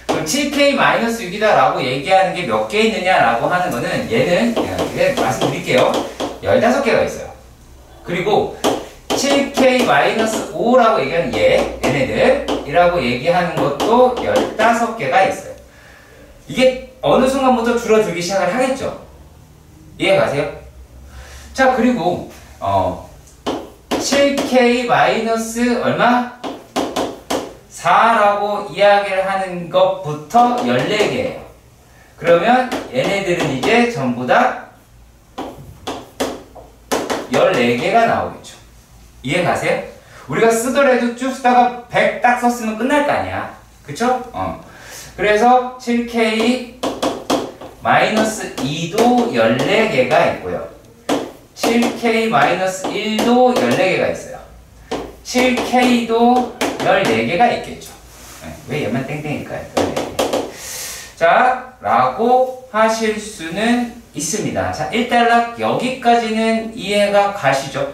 7K-6이다 라고 얘기하는 게 몇 개 있느냐 라고 하는 거는 얘는 말씀드릴게요. 15개가 있어요. 그리고 7K-5라고 얘기하는 얘네들이라고 얘기하는 것도 15개가 있어요. 이게 어느 순간부터 줄어들기 시작을 하겠죠. 이해 가세요? 자, 그리고 7K- 얼마? 4라고 이야기를 하는 것부터 14개예요. 그러면 얘네들은 이제 전부 다 14개가 나오겠죠. 이해 가세요? 우리가 쓰더라도 쭉 쓰다가 100 딱 썼으면 끝날 거 아니야. 그쵸? 그래서 7K-2도 14개가 있고요. 7K-1도 14개가 있어요. 7K도 14개가 있겠죠. 왜 얘만 땡땡일까요? 14개. 자, 라고 하실 수는 있습니다. 자, 일단락 여기까지는 이해가 가시죠?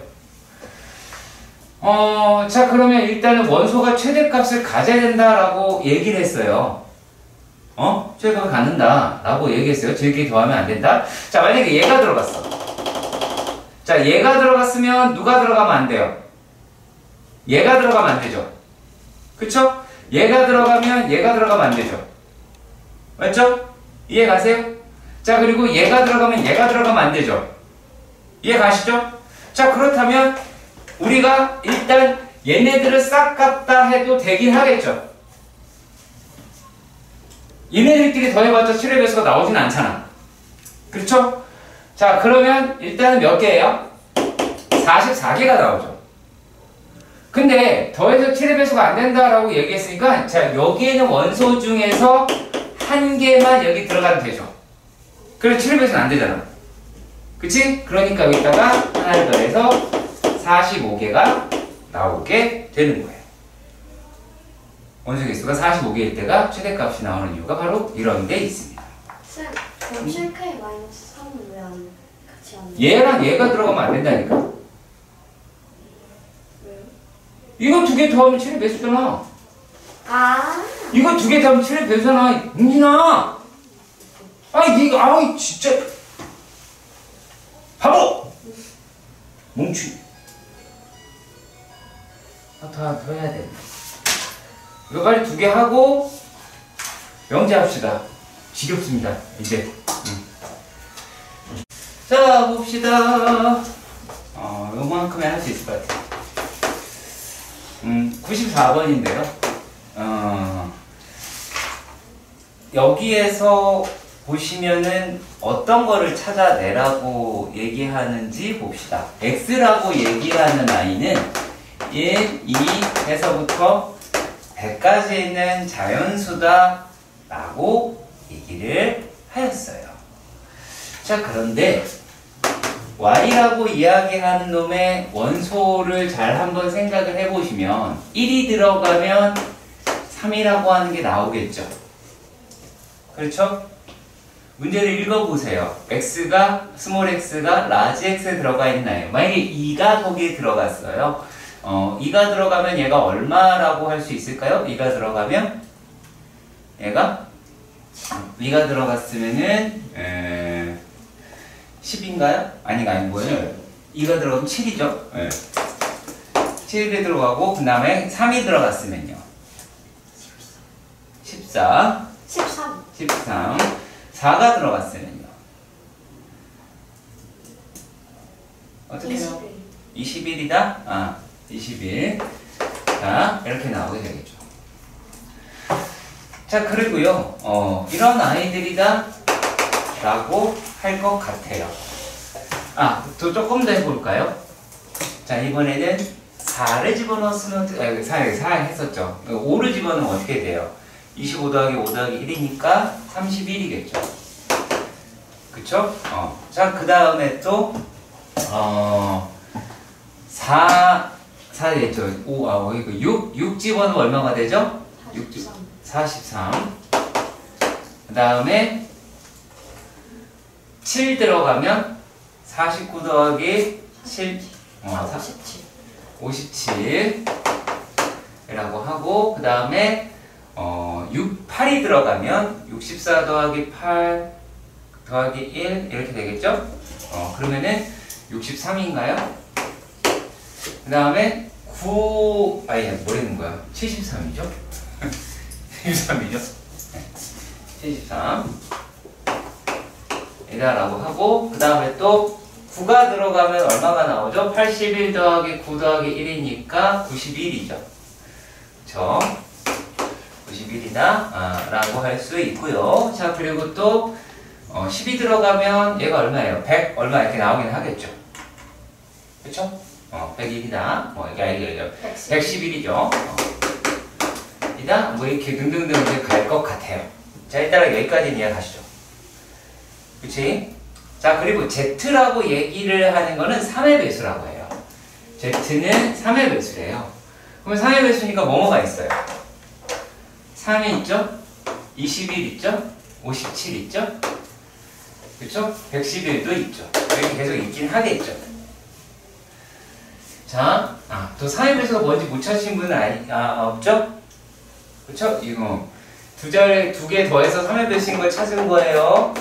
자, 그러면 일단은 원소가 최대값을 가져야 된다라고 얘기를 했어요. 최대값을 갖는다라고 얘기했어요. 저렇게 더하면 안 된다. 자, 만약에 얘가 들어갔어. 자, 얘가 들어갔으면 누가 들어가면 안 돼요? 얘가 들어가면 안 되죠. 그쵸? 얘가 들어가면 얘가 들어가면 안 되죠. 맞죠? 이해 가세요? 자, 그리고 얘가 들어가면 얘가 들어가면 안 되죠. 이해 가시죠? 자, 그렇다면 우리가 일단 얘네들을 싹 갖다 해도 되긴 하겠죠. 얘네들끼리 더해봤자 7의 배수가 나오진 않잖아. 그렇죠? 자, 그러면 일단은 몇 개예요? 44개가 나오죠. 근데 더해서 7의 배수가 안 된다라고 얘기했으니까 자, 여기에는 원소 중에서 한 개만 여기 들어가면 되죠. 그래서 7의 배수는 안 되잖아. 그치? 그러니까 여기다가 하나를 더해서 45개가 나오게 되는 거예요. 원소 개수가 45개일 때가 최대값이 나오는 이유가 바로 이런 데 있습니다. 쌤, 그럼 7K-3은 왜 안 같이 안 돼? 얘랑 얘가 들어가면 안 된다니까. 왜요? 이거 두 개 더하면 7의 배수잖아. 아, 이거 두 개 더하면 7의 배수잖아. 웅진아! 진짜. 바보! 뭉치. 더 해야 돼. 이거 빨리 2개 하고 명제합시다. 지겹습니다 이제. 자 봅시다. 요만큼에 할 수 있을 것 같아요. 94번인데요. 여기에서 보시면은 어떤 거를 찾아내라고 얘기하는지 봅시다. X라고 얘기하는 아이는 1, 2 해서부터 100까지 있는 자연수다 라고 얘기를 하였어요. 자, 그런데 Y라고 이야기하는 놈의 원소를 잘 한번 생각을 해보시면 1이 들어가면 3이라고 하는 게 나오겠죠. 그렇죠? 문제를 읽어보세요. x가 스몰 x가 라지 x에 들어가 있나요? 만약에 2가 거기에 들어갔어요. 2가 들어가면 얘가 얼마라고 할 수 있을까요? 2가 들어가면 얘가 2가 들어갔으면은 10인가요? 아니가 뭐예요? 2가 들어가면 7이죠. 네. 7이 들어가고 그 다음에 3이 들어갔으면요. 14 13. 13 4가 들어갔으면요. 어떻게 해요? 21이다? 21. 자, 이렇게 나오게 되겠죠. 자, 그리고요, 이런 아이들이다 라고 할 것 같아요. 또 조금 더 해볼까요? 자, 이번에는 4를 집어넣었으면, 4 했었죠. 5를 집어넣으면 어떻게 돼요? 25 더하기 5 더하기 1이니까 31이겠죠. 그쵸? 자, 그 다음에 또, 4 됐죠. 6 집어넣으면 얼마가 되죠? 43. 그 다음에 7 들어가면 49 더하기 7, 57 이라고 하고, 그 다음에 8이 들어가면 64 더하기 8 더하기 1 이렇게 되겠죠? 그러면은 63인가요? 그 다음에 9, 뭐라는 거야? 73이죠? 73이죠? 73 이다라고 하고, 그 다음에 또 9가 들어가면 얼마가 나오죠? 81 더하기 9 더하기 1이니까 91이죠. 그쵸? 91이다 라고 할 수 있고요. 자, 그리고 또 10이 들어가면 얘가 얼마예요? 100 얼마 이렇게 나오긴 하겠죠. 그쵸? 101이다. 이게 111이죠. 이다 뭐 이렇게 등등등 이제 갈 것 같아요. 자, 일단 여기까지 이해하시죠. 그치? 자, 그리고 Z라고 얘기를 하는 거는 3의 배수라고 해요. Z는 3의 배수래요. 그러면 3의 배수니까 뭐뭐가 있어요? 3이 있죠? 21 있죠? 57 있죠? 그쵸? 111도 있죠. 이렇게 계속 있긴 하겠죠. 자, 또 3의 배수가 뭔지 못 찾으신 분은 없죠? 그쵸? 이거 두 개 더해서 3의 배수인 걸 찾은 거예요.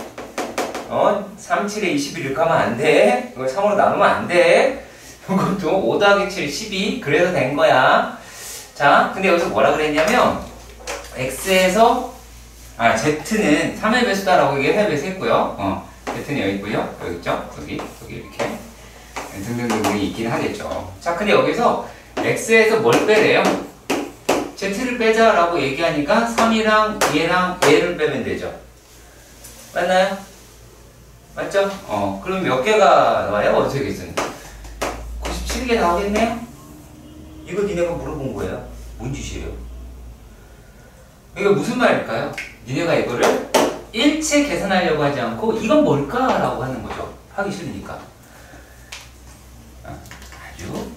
3, 7에 21 이렇게 하면 안 돼. 이걸 3으로 나누면 안 돼. 이것도 5 더하기 7, 12. 그래서 된 거야. 자, 근데 여기서 뭐라 그랬냐면, X에서, Z는 3의 배수다라고 얘기해 3의 배수 했고요. Z는 여기 있고요. 여기 있죠? 여기 이렇게. 등등등등이 있긴 하겠죠. 자, 근데 여기서 X에서 뭘 빼래요? Z를 빼자라고 얘기하니까 3이랑 얘랑 얘를 빼면 되죠. 맞나요? 맞죠? 그럼 몇 개가 나와요? 어떻게 되겠어요? 97개 나오겠네요? 이거 니네가 물어본 거예요. 뭔 짓이에요? 이게 무슨 말일까요? 니네가 이거를 일체 계산하려고 하지 않고 이건 뭘까? 라고 하는 거죠. 하기 싫으니까. 아주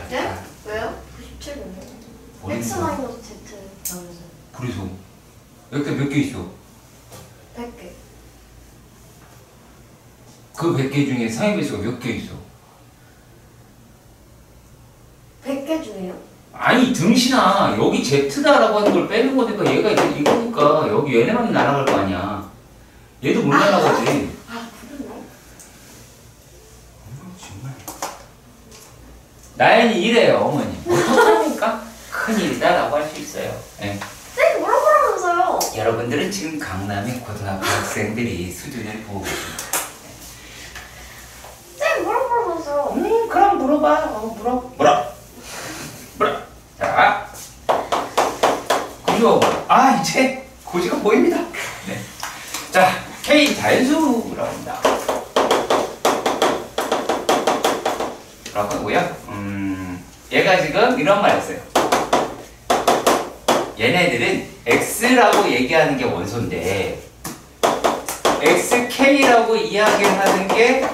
네? 왜요? 97은 X 마이너스 Z 나오면서 그래서 여기다 몇 개 있어? 100개. 그 100개 중에 상위 배수가 몇 개 있어? 100개 중에요? 아니 등신아, 여기 Z다라고 하는 걸 빼는 거니까 얘가 이거니까 여기 얘네만 날아갈 거 아니야. 얘도 못 날아가지. 그러네? 정말 나연이 이래요. 어머니 어떡합니까? 큰일이다 라고 할 수 있어요. 네. 쌤 물어보라면서요. 여러분들은 지금 강남의 고등학교 학생들이 수준을 보고 계십니다. 쌤 물어보라면서요. 그럼 물어봐. 물어. 자, 고지가 아 이제 고지가 보입니다. 네. 자, K 자연수라고 합니다. 라고 하고요. 얘가 지금 이런 말 했어요. 얘네들은 X라고 얘기하는 게 원소인데 XK라고 이야기를 하는 게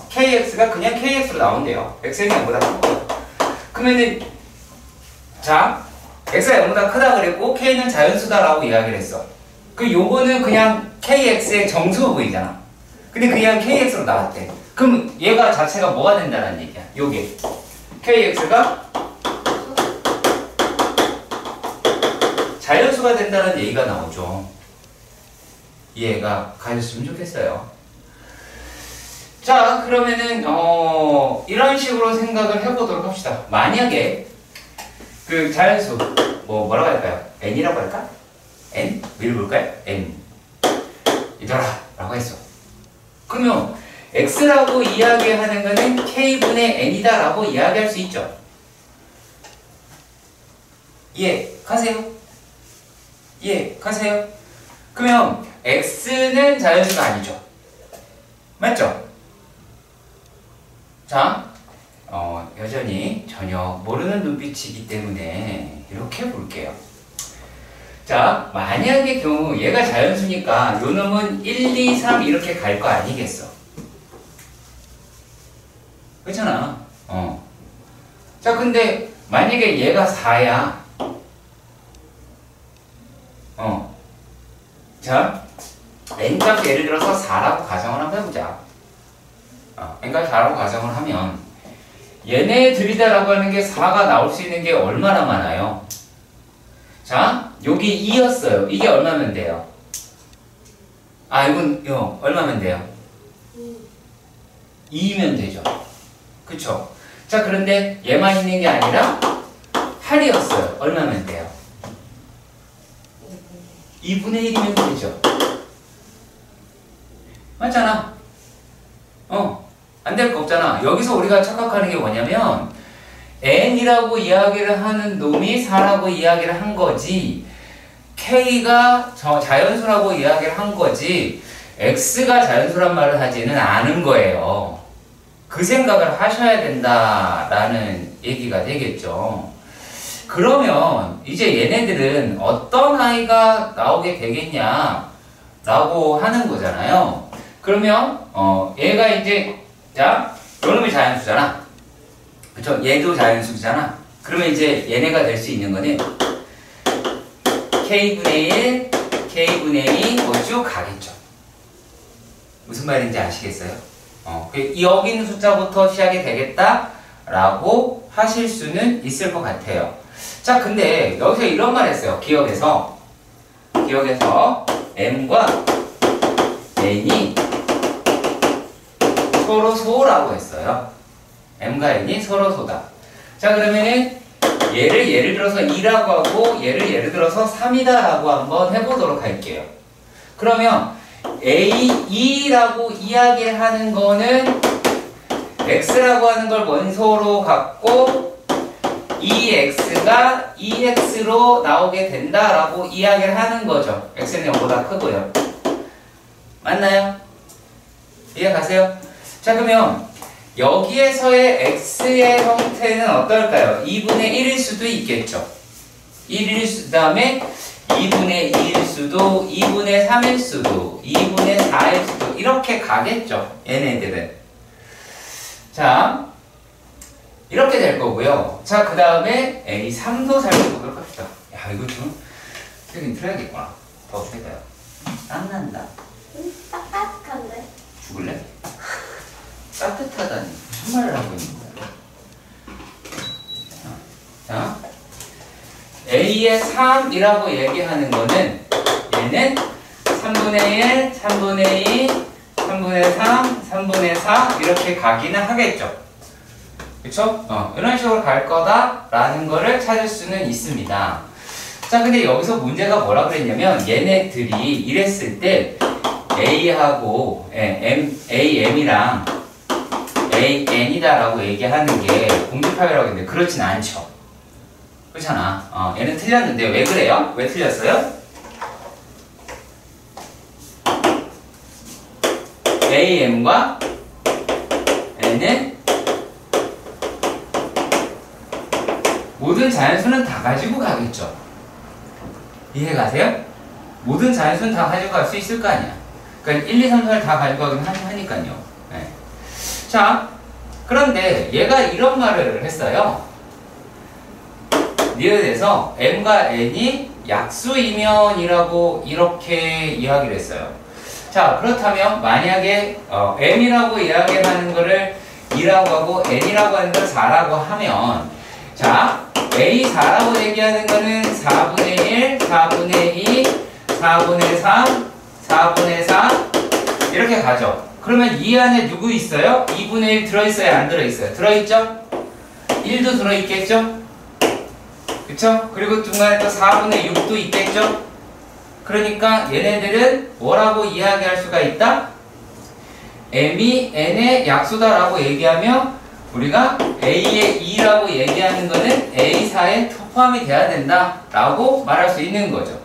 KX가 그냥 KX로 나온대요. X는 0보다 크고. 그러면은 자, X가 0보다 크다 그랬고 K는 자연수다라고 이야기를 했어. 그 요거는 그냥 KX의 정수가 보이잖아. 근데 그냥 KX로 나왔대. 그럼 얘가 자체가 뭐가 된다는 얘기야? 요게 KX가 자연수가 된다는 얘기가 나오죠. 이해가 가셨으면 좋겠어요. 자, 그러면은 이런 식으로 생각을 해보도록 합시다. 만약에 그 자연수 뭐라고 할까요? n이라고 할까? n? 위를 볼까요? n 이더라 라고 했어. 그러면 x라고 이야기하는 거는 k분의 n이다 라고 이야기할 수 있죠. 이해가세요? 이해가세요? 그러면 x는 자연수가 아니죠. 맞죠? 자, 여전히 전혀 모르는 눈빛이기 때문에 이렇게 볼게요. 자, 만약의 경우 얘가 자연수니까 요 놈은 1, 2, 3 이렇게 갈 거 아니겠어? 그렇잖아. 자, 근데 만약에 얘가 4야. 자, n값 예를 들어서 4라고 가정을 한번 해보자. n값 4라고 가정을 하면 얘네들이다라고 하는 게 4가 나올 수 있는 게 얼마나 많아요? 자, 여기 2였어요. 이게 얼마면 돼요? 이건 얼마면 돼요? 2면 되죠. 그쵸? 자, 그런데 얘만 있는 게 아니라 8이었어요. 얼마면 돼요? 2분의 1이면 되죠. 맞잖아. 안 될 거 없잖아. 여기서 우리가 착각하는 게 뭐냐면 n이라고 이야기를 하는 놈이 4라고 이야기를 한 거지 k가 자연수라고 이야기를 한 거지 x가 자연수란 말을 하지는 않은 거예요. 그 생각을 하셔야 된다라는 얘기가 되겠죠. 그러면 이제 얘네들은 어떤 아이가 나오게 되겠냐 라고 하는 거잖아요. 그러면 얘가 이제 자, 요놈이 자연수잖아. 그쵸? 얘도 자연수잖아. 그러면 이제 얘네가 될 수 있는 거는 K분의 1, K분의 2 쭉 가겠죠. 무슨 말인지 아시겠어요? 여기 있는 숫자부터 시작이 되겠다 라고 하실 수는 있을 것 같아요. 자, 근데 여기서 이런 말 했어요. 기억에서 M과 N이 서로 소라고 했어요. M과 N이 서로 소다. 자, 그러면은 얘를 예를 들어서 2라고 하고 얘를 예를 들어서 3이다 라고 한번 해보도록 할게요. 그러면 A2라고 이야기를 하는 거는 X라고 하는 걸 원소로 갖고 2X가 2X로 나오게 된다라고 이야기를 하는 거죠. X는 0보다 크고요. 맞나요? 이해가세요? 자, 그러면 여기에서의 X의 형태는 어떨까요? 2분의 1일 수도 있겠죠. 1일 수, 그 다음에 2분의 2일 수도, 2분의 3일 수도, 2분의 4일 수도 이렇게 가겠죠. 얘네들은. 자, 이렇게 될 거고요. 자, 그 다음에 A3도 살펴보도록 합시다. 야, 이거 좀 틀긴 틀어야겠구나. 더 죽겠다요. 땀난다. 딱딱한데? 죽을래? 따뜻하다니 무슨 말을 하고 있는 거야? 자, A의 3이라고 얘기하는 거는 얘는 3분의 1, 3분의 2, 3분의 3, 3분의 4 이렇게 가기는 하겠죠. 그쵸? 이런 식으로 갈 거다라는 거를 찾을 수는 있습니다. 자, 근데 여기서 문제가 뭐라 그랬냐면 얘네들이 이랬을 때 A하고 AM이랑 AN이다라고 얘기하는 게 공집합이라고 했는데 그렇진 않죠. 그렇잖아. 얘는 틀렸는데 왜 그래요? 왜 틀렸어요? AM과 N은 모든 자연수는 다 가지고 가겠죠. 이해가세요? 모든 자연수는 다 가지고 갈 수 있을 거 아니야. 그러니까 1, 2, 3, 4를 다 가지고 가긴 하니까요. 네. 자, 그런데 얘가 이런 말을 했어요. 니은에서 M과 N이 약수이면이라고 이렇게 이야기를 했어요. 자, 그렇다면 만약에 M이라고 이야기를 하는 거를 2라고 하고 N이라고 하는 걸 4라고 하면 자, A4라고 얘기하는 거는 4분의 1, 4분의 2, 4분의 3, 4분의 4 이렇게 가죠. 그러면 이 안에 누구 있어요? 2분의 1 들어있어요? 안 들어있어요? 들어있죠? 1도 들어있겠죠? 그쵸? 그리고 중간에 또 4분의 6도 있겠죠? 그러니까 얘네들은 뭐라고 이야기할 수가 있다? M이 N의 약수다라고 얘기하면 우리가 A의 2라고 얘기하는 거는 A4에 포함이 돼야 된다라고 말할 수 있는 거죠.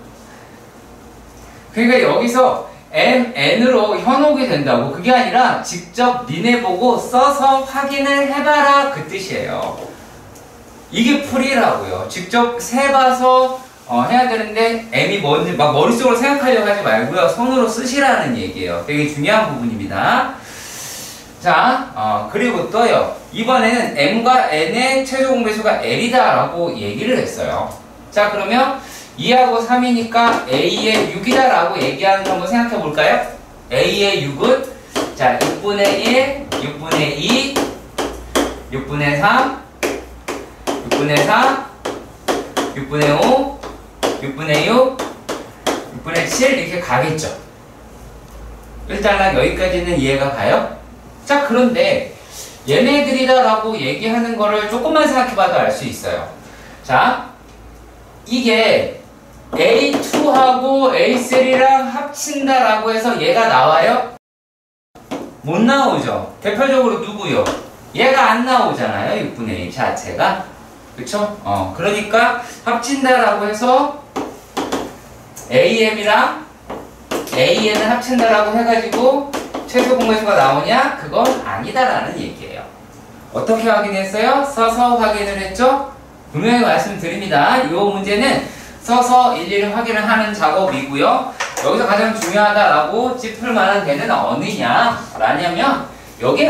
그러니까 여기서 M, N으로 현혹이 된다고 그게 아니라 직접 니네 보고 써서 확인을 해봐라 그 뜻이에요. 이게 풀이라고요. 직접 세봐서 해야 되는데 M이 뭔지 막 머릿속으로 생각하려고 하지 말고요. 손으로 쓰시라는 얘기예요. 되게 중요한 부분입니다. 자, 그리고 또요. 이번에는 M과 N의 최소 공배수가 L이다 라고 얘기를 했어요. 자, 그러면 2하고 3이니까 A의 6이다 라고 얘기하는 거 한번 생각해 볼까요? A의 6은 자, 6분의 1, 6분의 2, 6분의 3, 6분의 4, 6분의 5, 6분의 6, 6분의 7 이렇게 가겠죠. 일단은 여기까지는 이해가 가요? 자, 그런데 얘네들이다 라고 얘기하는 거를 조금만 생각해봐도 알 수 있어요. 자, 이게 A2하고 A3랑 합친다 라고 해서 얘가 나와요? 못 나오죠. 대표적으로 누구요? 얘가 안 나오잖아요. 6분의 1 자체가. 그쵸? 그러니까 합친다 라고 해서 AM이랑 AN을 합친다 라고 해가지고 최소 공배수가 나오냐? 그건 아니다라는 얘기예요. 어떻게 확인했어요? 써서 확인을 했죠? 분명히 말씀드립니다. 이 문제는 써서 일일이 확인을 하는 작업이고요. 여기서 가장 중요하다라고 짚을 만한 데는 어느냐? 라냐면 여기.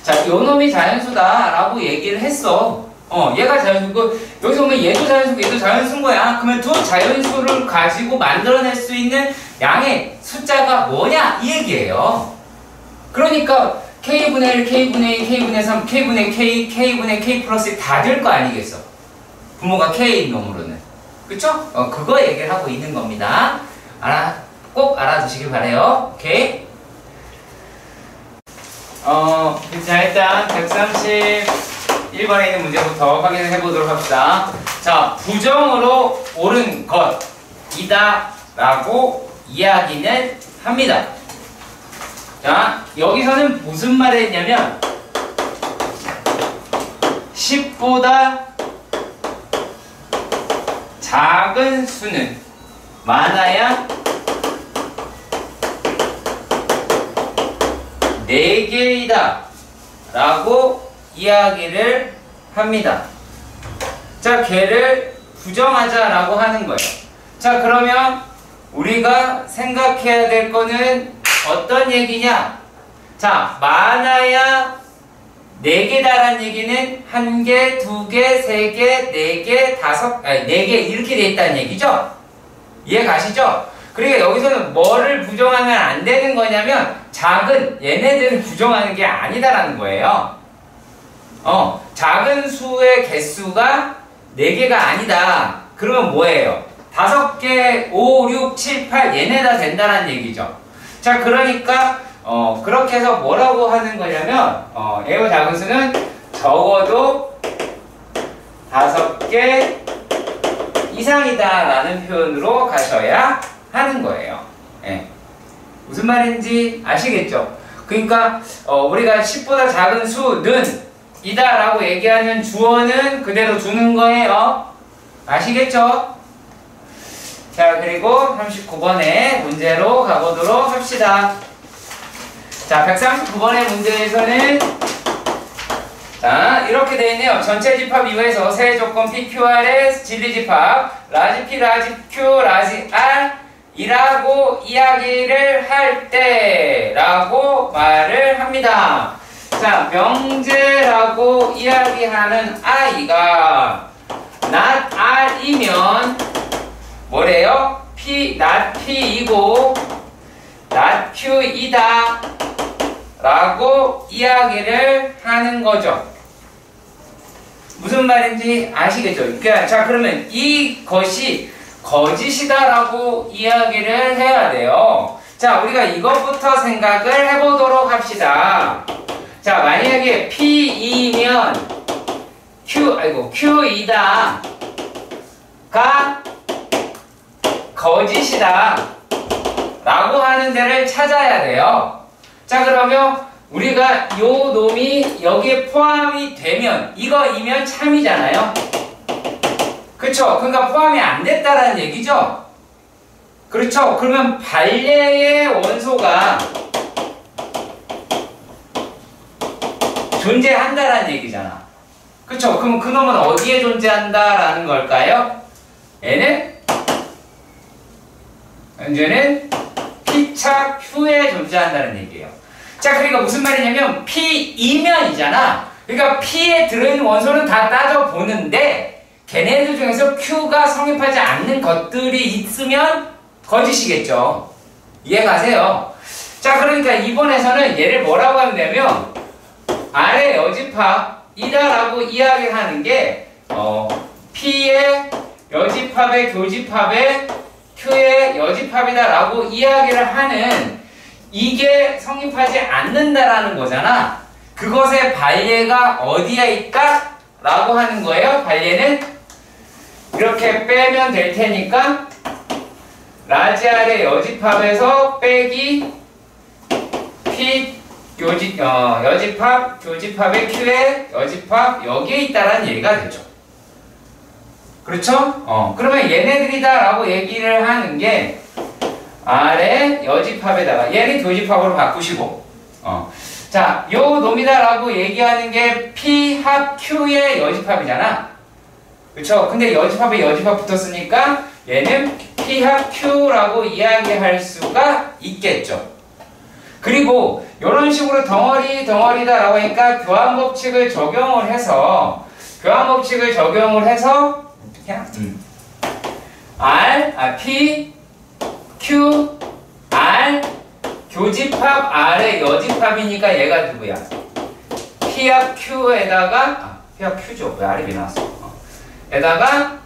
자, 요 놈이 자연수다라고 얘기를 했어. 얘가 자연수고 여기서 보면 얘도 자연수고 얘도 자연수인 거야. 그러면 두 자연수를 가지고 만들어낼 수 있는 양의 숫자가 뭐냐? 이 얘기예요. 그러니까 K분의 1, K분의 2, K분의 3, K분의 K, K분의 K 플러스 다 될 거 아니겠어? 부모가 K인 놈으로는. 그쵸? 그거 얘기를 하고 있는 겁니다. 꼭 알아두시길 바래요. 오케이? 자, 일단 131번에 있는 문제부터 확인을 해보도록 합시다. 자, 부정으로 옳은 것이다 라고 이야기는 합니다. 자, 여기서는 무슨 말을 했냐면 10보다 작은 수는 많아야 4개이다 라고 이야기를 합니다. 자, 걔를 부정하자 라고 하는 거예요. 자, 그러면 우리가 생각해야 될 거는 어떤 얘기냐? 자, 많아야 4개다라는 얘기는 1개, 2개, 3개, 4개, 4개 이렇게 돼 있다는 얘기죠? 이해 가시죠? 그러니까 여기서는 뭐를 부정하면 안 되는 거냐면 작은 얘네들을 부정하는 게 아니다라는 거예요. 작은 수의 개수가 4개가 아니다. 그러면 뭐예요? 5개, 5, 6, 7, 8 얘네 다 된다는 얘기죠. 자, 그러니까 그렇게 해서 뭐라고 하는 거냐면 A의 작은 수는 적어도 5개 이상이다 라는 표현으로 가셔야 하는 거예요. 예. 무슨 말인지 아시겠죠? 그러니까 우리가 10보다 작은 수는 이다 라고 얘기하는 주어는 그대로 두는 거예요. 아시겠죠? 자, 그리고 39번의 문제로 가보도록 합시다. 자, 139번의 문제에서는 자, 이렇게 되어 있네요. 전체 집합 이후에서 세 조건 PQR의 진리 집합 라지 P, 라지 Q, 라지 R 이라고 이야기를 할 때 라고 말을 합니다. 자, 명제라고 이야기하는 아이가 not R이면 뭐래요? P, not P이고 not Q이다 라고 이야기를 하는 거죠. 무슨 말인지 아시겠죠? 그러니까 자, 그러면 이것이 거짓이다 라고 이야기를 해야 돼요. 자, 우리가 이것부터 생각을 해보도록 합시다. 자, 만약에 P이면 Q이다 가 거짓이다 라고 하는 데를 찾아야 돼요. 자, 그러면 우리가 요 놈이 여기에 포함이 되면 이거이면 참이잖아요. 그쵸? 그러니까 포함이 안 됐다라는 얘기죠? 그렇죠? 그러면 반례의 원소가 존재한다라는 얘기잖아. 그쵸? 그럼 그 놈은 어디에 존재한다라는 걸까요? 얘는 현재는 P차 Q에 존재한다는 얘기예요. 자, 그러니까 무슨 말이냐면 P이면이잖아. 그러니까 P에 들어있는 원소는 다 따져보는데 걔네들 중에서 Q가 성립하지 않는 것들이 있으면 거짓이겠죠. 이해가세요? 자, 그러니까 이번에서는 얘를 뭐라고 하면 되면 R의 여집합이다라고 이야기하는 게 P의 여집합의 교집합의 Q의 여집합이다라고 이야기를 하는 이게 성립하지 않는다라는 거잖아. 그것의 반례가 어디에 있다? 라고 하는 거예요. 반례는 이렇게 빼면 될 테니까 라지 R의 여집합에서 빼기 P 여집합, 교집합의 Q의 여집합 여기에 있다라는 얘기가 되죠. 그렇죠? 그러면 얘네들이다 라고 얘기를 하는 게 R의 여집합에다가 얘는 교집합으로 바꾸시고 자, 요 놈이다 라고 얘기하는 게 P 합 Q의 여집합이잖아. 그쵸? 근데 여집합에 여집합 붙었으니까 얘는 P 합 Q라고 이야기할 수가 있겠죠. 그리고 이런 식으로 덩어리다 라고 하니까 교환법칙을 적용을 해서 P, Q, R 교집합 R의 여집합이니까 얘가 누구야? P 합 Q에다가 P 합 Q죠. 왜 R이 왜 나왔어? 에다가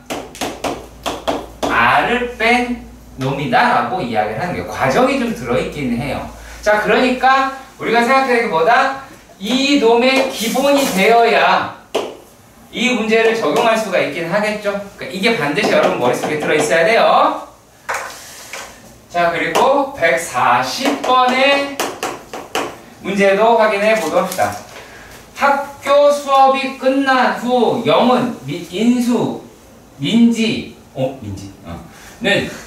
R을 뺀 놈이다 라고 이야기를 하는 게 과정이 좀 들어있기는 해요. 자, 그러니까 우리가 생각하는 것보다 이 놈의 기본이 되어야 이 문제를 적용할 수가 있긴 하겠죠. 그러니까 이게 반드시 여러분 머릿속에 들어있어야 돼요. 자, 그리고 140번의 문제도 확인해 보도록 합시다. 학교 수업이 끝난 후 영은, 인수, 민지는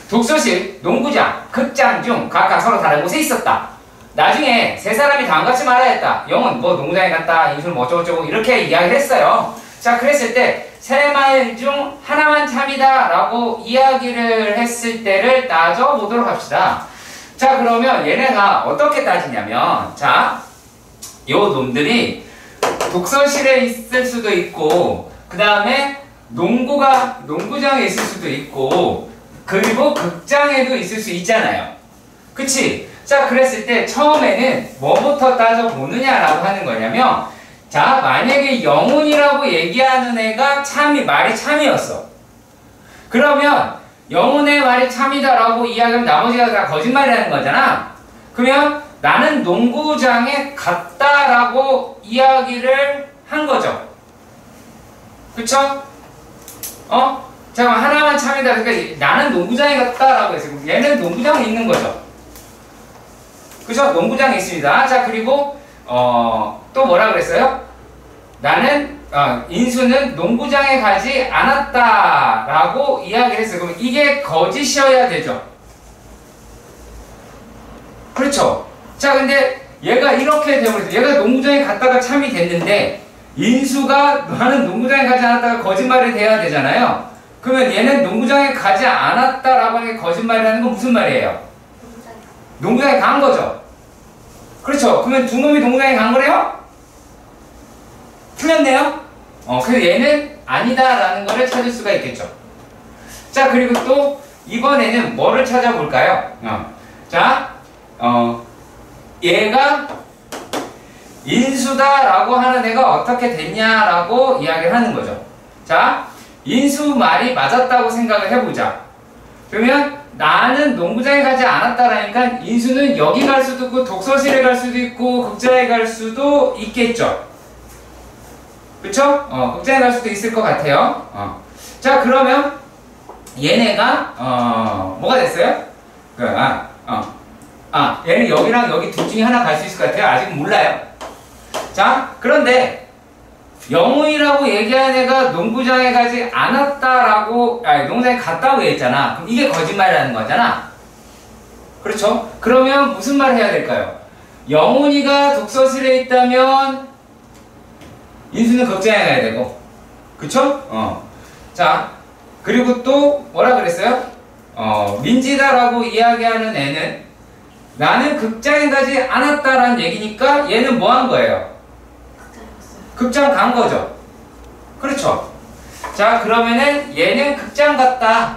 독서실, 농구장, 극장 중 각각 서로 다른 곳에 있었다. 나중에 세 사람이 다 같이 말해야 했다. 영은 뭐 농구장에 갔다, 인수는 뭐 어쩌고저쩌고 이렇게 이야기를 했어요. 자, 그랬을 때 세 말 중 하나만 참이다 라고 이야기를 했을 때를 따져보도록 합시다. 자, 그러면 얘네가 어떻게 따지냐면 자, 요 놈들이 독서실에 있을 수도 있고 그 다음에 농구장에 있을 수도 있고 그리고 극장에도 있을 수 있잖아요. 그치? 자, 그랬을 때 처음에는 뭐부터 따져보느냐라고 하는 거냐면 자, 만약에 영훈이라고 얘기하는 애가 말이 참이었어. 그러면 영훈의 말이 참이다라고 이야기하면 나머지가 다 거짓말이라는 거잖아. 그러면 나는 농구장에 갔다라고 이야기를 한 거죠. 그쵸? 잠깐만, 하나만 참이다. 그러니까 나는 농구장에 갔다라고 했어요. 얘는 농구장에 있는 거죠. 그죠? 농구장에 있습니다. 자, 그리고 또 뭐라 그랬어요? 나는 인수는 농구장에 가지 않았다라고 이야기를 했어요. 그럼 이게 거짓이어야 되죠. 그렇죠? 자, 근데 얘가 이렇게 되어버렸어요. 얘가 농구장에 갔다가 참이 됐는데 인수가 나는 농구장에 가지 않았다가 거짓말이 돼야 되잖아요. 그러면 얘는 농구장에 가지 않았다라고 하는 게 거짓말이라는 건 무슨 말이에요? 농구장에 간 거죠. 그렇죠? 그러면 두 놈이 농구장에 간 거래요? 틀렸네요? 그래서 얘는 아니다라는 거를 찾을 수가 있겠죠. 자, 그리고 또 이번에는 뭐를 찾아볼까요? 자, 얘가 인수다라고 하는 애가 어떻게 됐냐라고 이야기를 하는 거죠. 자, 인수 말이 맞았다고 생각을 해보자. 그러면 나는 농구장에 가지 않았다라니까 인수는 여기 갈 수도 있고 독서실에 갈 수도 있고 극장에 갈 수도 있겠죠. 그쵸? 극장에 갈 수도 있을 것 같아요. 자, 그러면 얘네가 뭐가 됐어요? 얘는 여기랑 여기 둘 중에 하나 갈 수 있을 것 같아요. 아직 몰라요. 자, 그런데 영훈이라고 얘기한 애가 농구장에 가지 않았다라고, 농구장에 갔다고 했잖아. 그럼 이게 거짓말이라는 거잖아. 그렇죠? 그러면 무슨 말을 해야 될까요? 영훈이가 독서실에 있다면 인수는 극장에 가야 되고, 그쵸? 자, 그리고 또 뭐라 그랬어요? 민지다라고 이야기하는 애는 나는 극장에 가지 않았다라는 얘기니까 얘는 뭐 한 거예요? 극장 간 거죠. 그렇죠? 자, 그러면은 얘는 극장 갔다.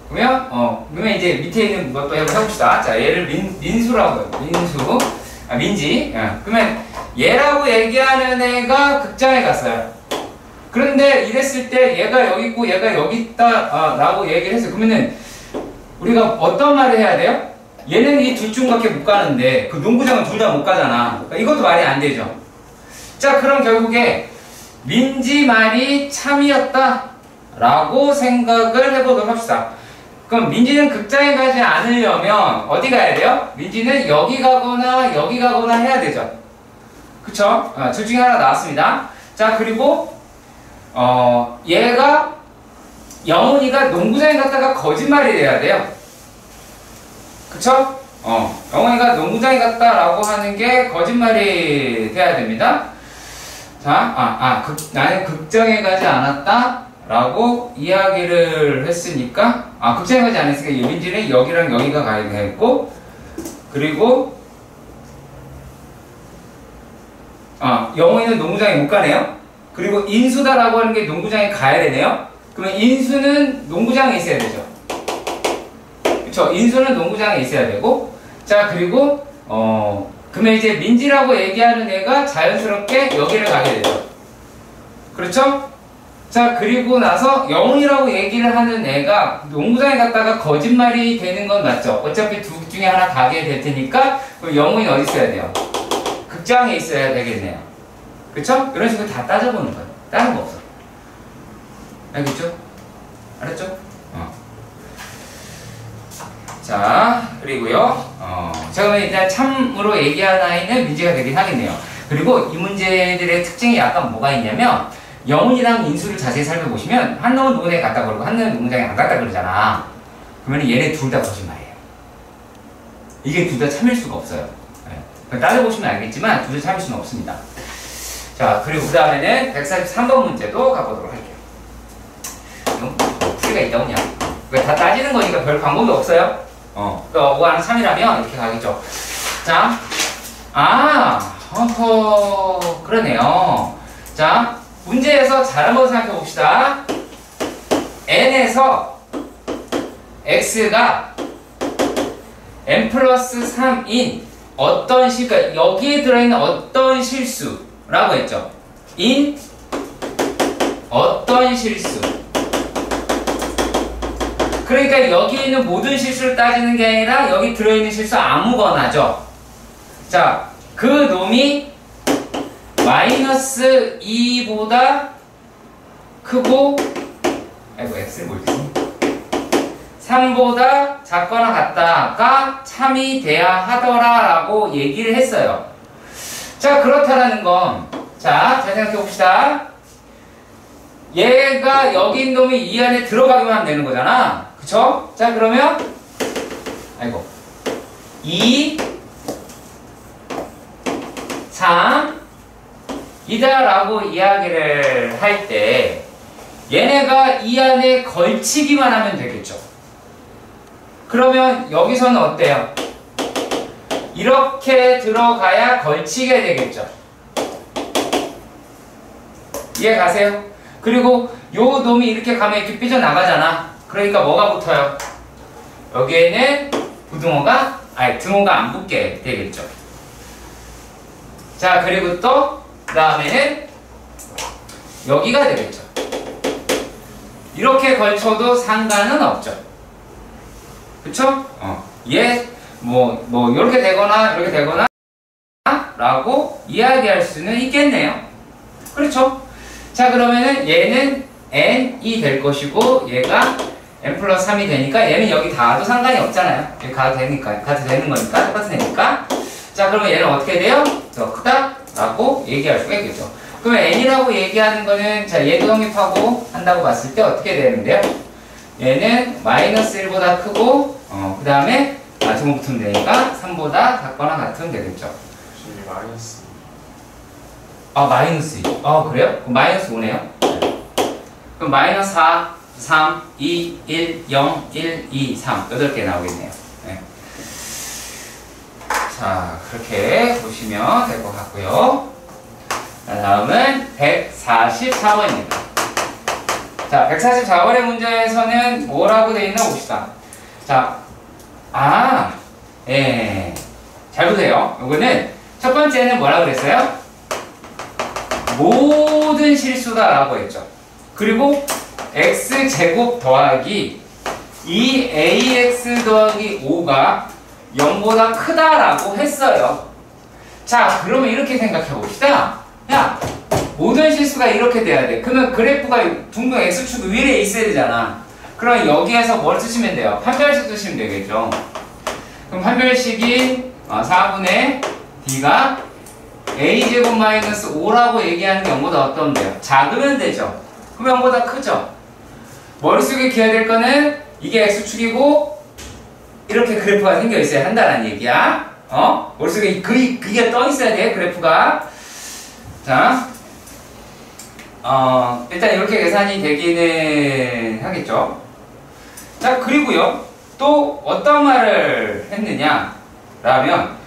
그러면 이제 밑에 있는 것도 해봅시다. 자, 얘를 민수라고 해요. 민지. 그러면 얘라고 얘기하는 애가 극장에 갔어요. 그런데 이랬을 때 얘가 여기 있고 얘가 여기 있다 라고 얘기를 했어요. 그러면은 우리가 어떤 말을 해야 돼요? 얘는 이 둘 중밖에 못 가는데 그 농구장은 둘 다 못 가잖아. 그러니까 이것도 말이 안 되죠. 자, 그럼 결국에 민지 말이 참이었다 라고 생각을 해보도록 합시다. 그럼 민지는 극장에 가지 않으려면 어디 가야 돼요? 민지는 여기 가거나 해야 되죠. 그쵸? 둘 중에 하나 나왔습니다. 자, 그리고 얘가 영훈이가 농구장에 갔다가 거짓말이 돼야 돼요. 그쵸? 영훈이가 농구장에 갔다라고 하는 게 거짓말이 돼야 됩니다. 자, 나는 극장에 가지 않았다 라고 이야기를 했으니까 극장에 가지 않았으니까 민지는 여기랑 여기가 가야 되겠고, 그리고 영훈이는 농구장에 못 가네요. 그리고 인수다라고 하는 게 농구장에 가야 되네요. 그러면 인수는 농구장에 있어야 되죠. 그쵸? 인수는 농구장에 있어야 되고, 자, 그리고 그러면 이제 민지라고 얘기하는 애가 자연스럽게 여기를 가게 되죠. 그렇죠? 자, 그리고 나서 영훈이라고 얘기를 하는 애가 농구장에 갔다가 거짓말이 되는 건 맞죠? 어차피 둘 중에 하나 가게 될 테니까 그럼 영훈이 어디 있어야 돼요? 극장에 있어야 되겠네요. 그쵸? 이런 식으로 다 따져보는 거예요. 다른 거 없어. 알겠죠? 알았죠? 자, 그리고요, 자, 그러면 일단 참으로 얘기한 아이는 민지가 되긴 하겠네요. 그리고 이 문제들의 특징이 약간 뭐가 있냐면, 영훈이랑 인수를 자세히 살펴보시면, 한 놈은 농구장에 갔다 그러고, 한 놈은 농구장에 안 갔다 그러잖아. 그러면 얘네 둘 다 거짓말이에요. 이게 둘 다 참일 수가 없어요. 네. 따져보시면 알겠지만, 둘 다 참일 수는 없습니다. 자, 그리고 그 다음에는 143번 문제도 가보도록 할게요. 풀이가 있다, 그냥. 다 따지는 거니까 별 방법이 없어요. 그러니까 5가 3이라면 이렇게 가겠죠. 자, 그러네요. 자, 문제에서 잘 한번 생각해 봅시다. n에서 x가 n 플러스 3인 어떤 그러니까 여기에 들어있는 어떤 실수라고 했죠. in 어떤 실수. 그러니까 여기 있는 모든 실수를 따지는 게 아니라 여기 들어있는 실수 아무거나죠. 자, 그 놈이 마이너스 2보다 크고 아이고 x를 모르겠어 3보다 작거나 같다가 참이 돼야 하더라 라고 얘기를 했어요. 자, 그렇다라는 건, 자, 잘 생각해 봅시다. 얘가 여기 있는 놈이 이 안에 들어가기만 하면 되는 거잖아. 그쵸? 자, 그러면, 아이고, 2, 3, 이다 라고 이야기를 할 때, 얘네가 이 안에 걸치기만 하면 되겠죠. 그러면 여기서는 어때요? 이렇게 들어가야 걸치게 되겠죠. 이해 가세요? 그리고 요 놈이 이렇게 가면 이렇게 삐져나가잖아. 그러니까 뭐가 붙어요? 여기에는 부등호가, 아니 등호가 안 붙게 되겠죠. 자, 그리고 또 그 다음에는 여기가 되겠죠. 이렇게 걸쳐도 상관은 없죠. 그쵸? 얘 이렇게 되거나 라고 이야기할 수는 있겠네요. 그렇죠? 자, 그러면은 얘는 n이 될 것이고 얘가 n 플러스 3이 되니까 얘는 여기 닿아도 상관이 없잖아요. 여기 가도 되는 거니까 똑같은 애니까. 자, 그러면 얘는 어떻게 돼요? 더 크다 라고 얘기할 수가 있겠죠. 그러면 n이라고 얘기하는 거는 자, 얘도 성립하고 한다고 봤을 때 어떻게 되는데요? 얘는 마이너스 1보다 크고 그 다음에 등호 붙으면 되니까 3보다 같거나 같으면 되겠죠. 지금 마이너스. 마이너스 2. 그래요? 그럼 마이너스 5네요. 그럼 마이너스 4, 3, 2, 1, 0, 1, 2, 3 8개 나오겠네요. 네. 자, 그렇게 보시면 될 것 같고요. 다음은 144번입니다. 자, 144번의 문제에서는 뭐라고 되어 있나 봅시다. 자, 잘 보세요. 이거는 첫 번째는 뭐라고 그랬어요? 모든 실수다라고 했죠. 그리고 x제곱 더하기 2ax 더하기 5가 0보다 크다라고 했어요. 자, 그러면 이렇게 생각해 봅시다. 야, 모든 실수가 이렇게 돼야 돼. 그러면 그래프가 둥둥 x축 위에 있어야 되잖아. 그럼 여기에서 뭘 쓰시면 돼요? 판별식 쓰시면 되겠죠. 그럼 판별식이 4분의 d가 a제곱 마이너스 5라고 얘기하는 게 0보다 어떠면 돼요? 작으면 되죠. 그럼 0보다 크죠. 머릿속에 기해야 될 거는 이게 x축이고 이렇게 그래프가 생겨 있어야 한다는 얘기야. 머릿속에 그게 떠 있어야 돼, 그래프가. 자, 일단 이렇게 계산이 되기는 하겠죠. 자, 그리고요, 또 어떤 말을 했느냐 라면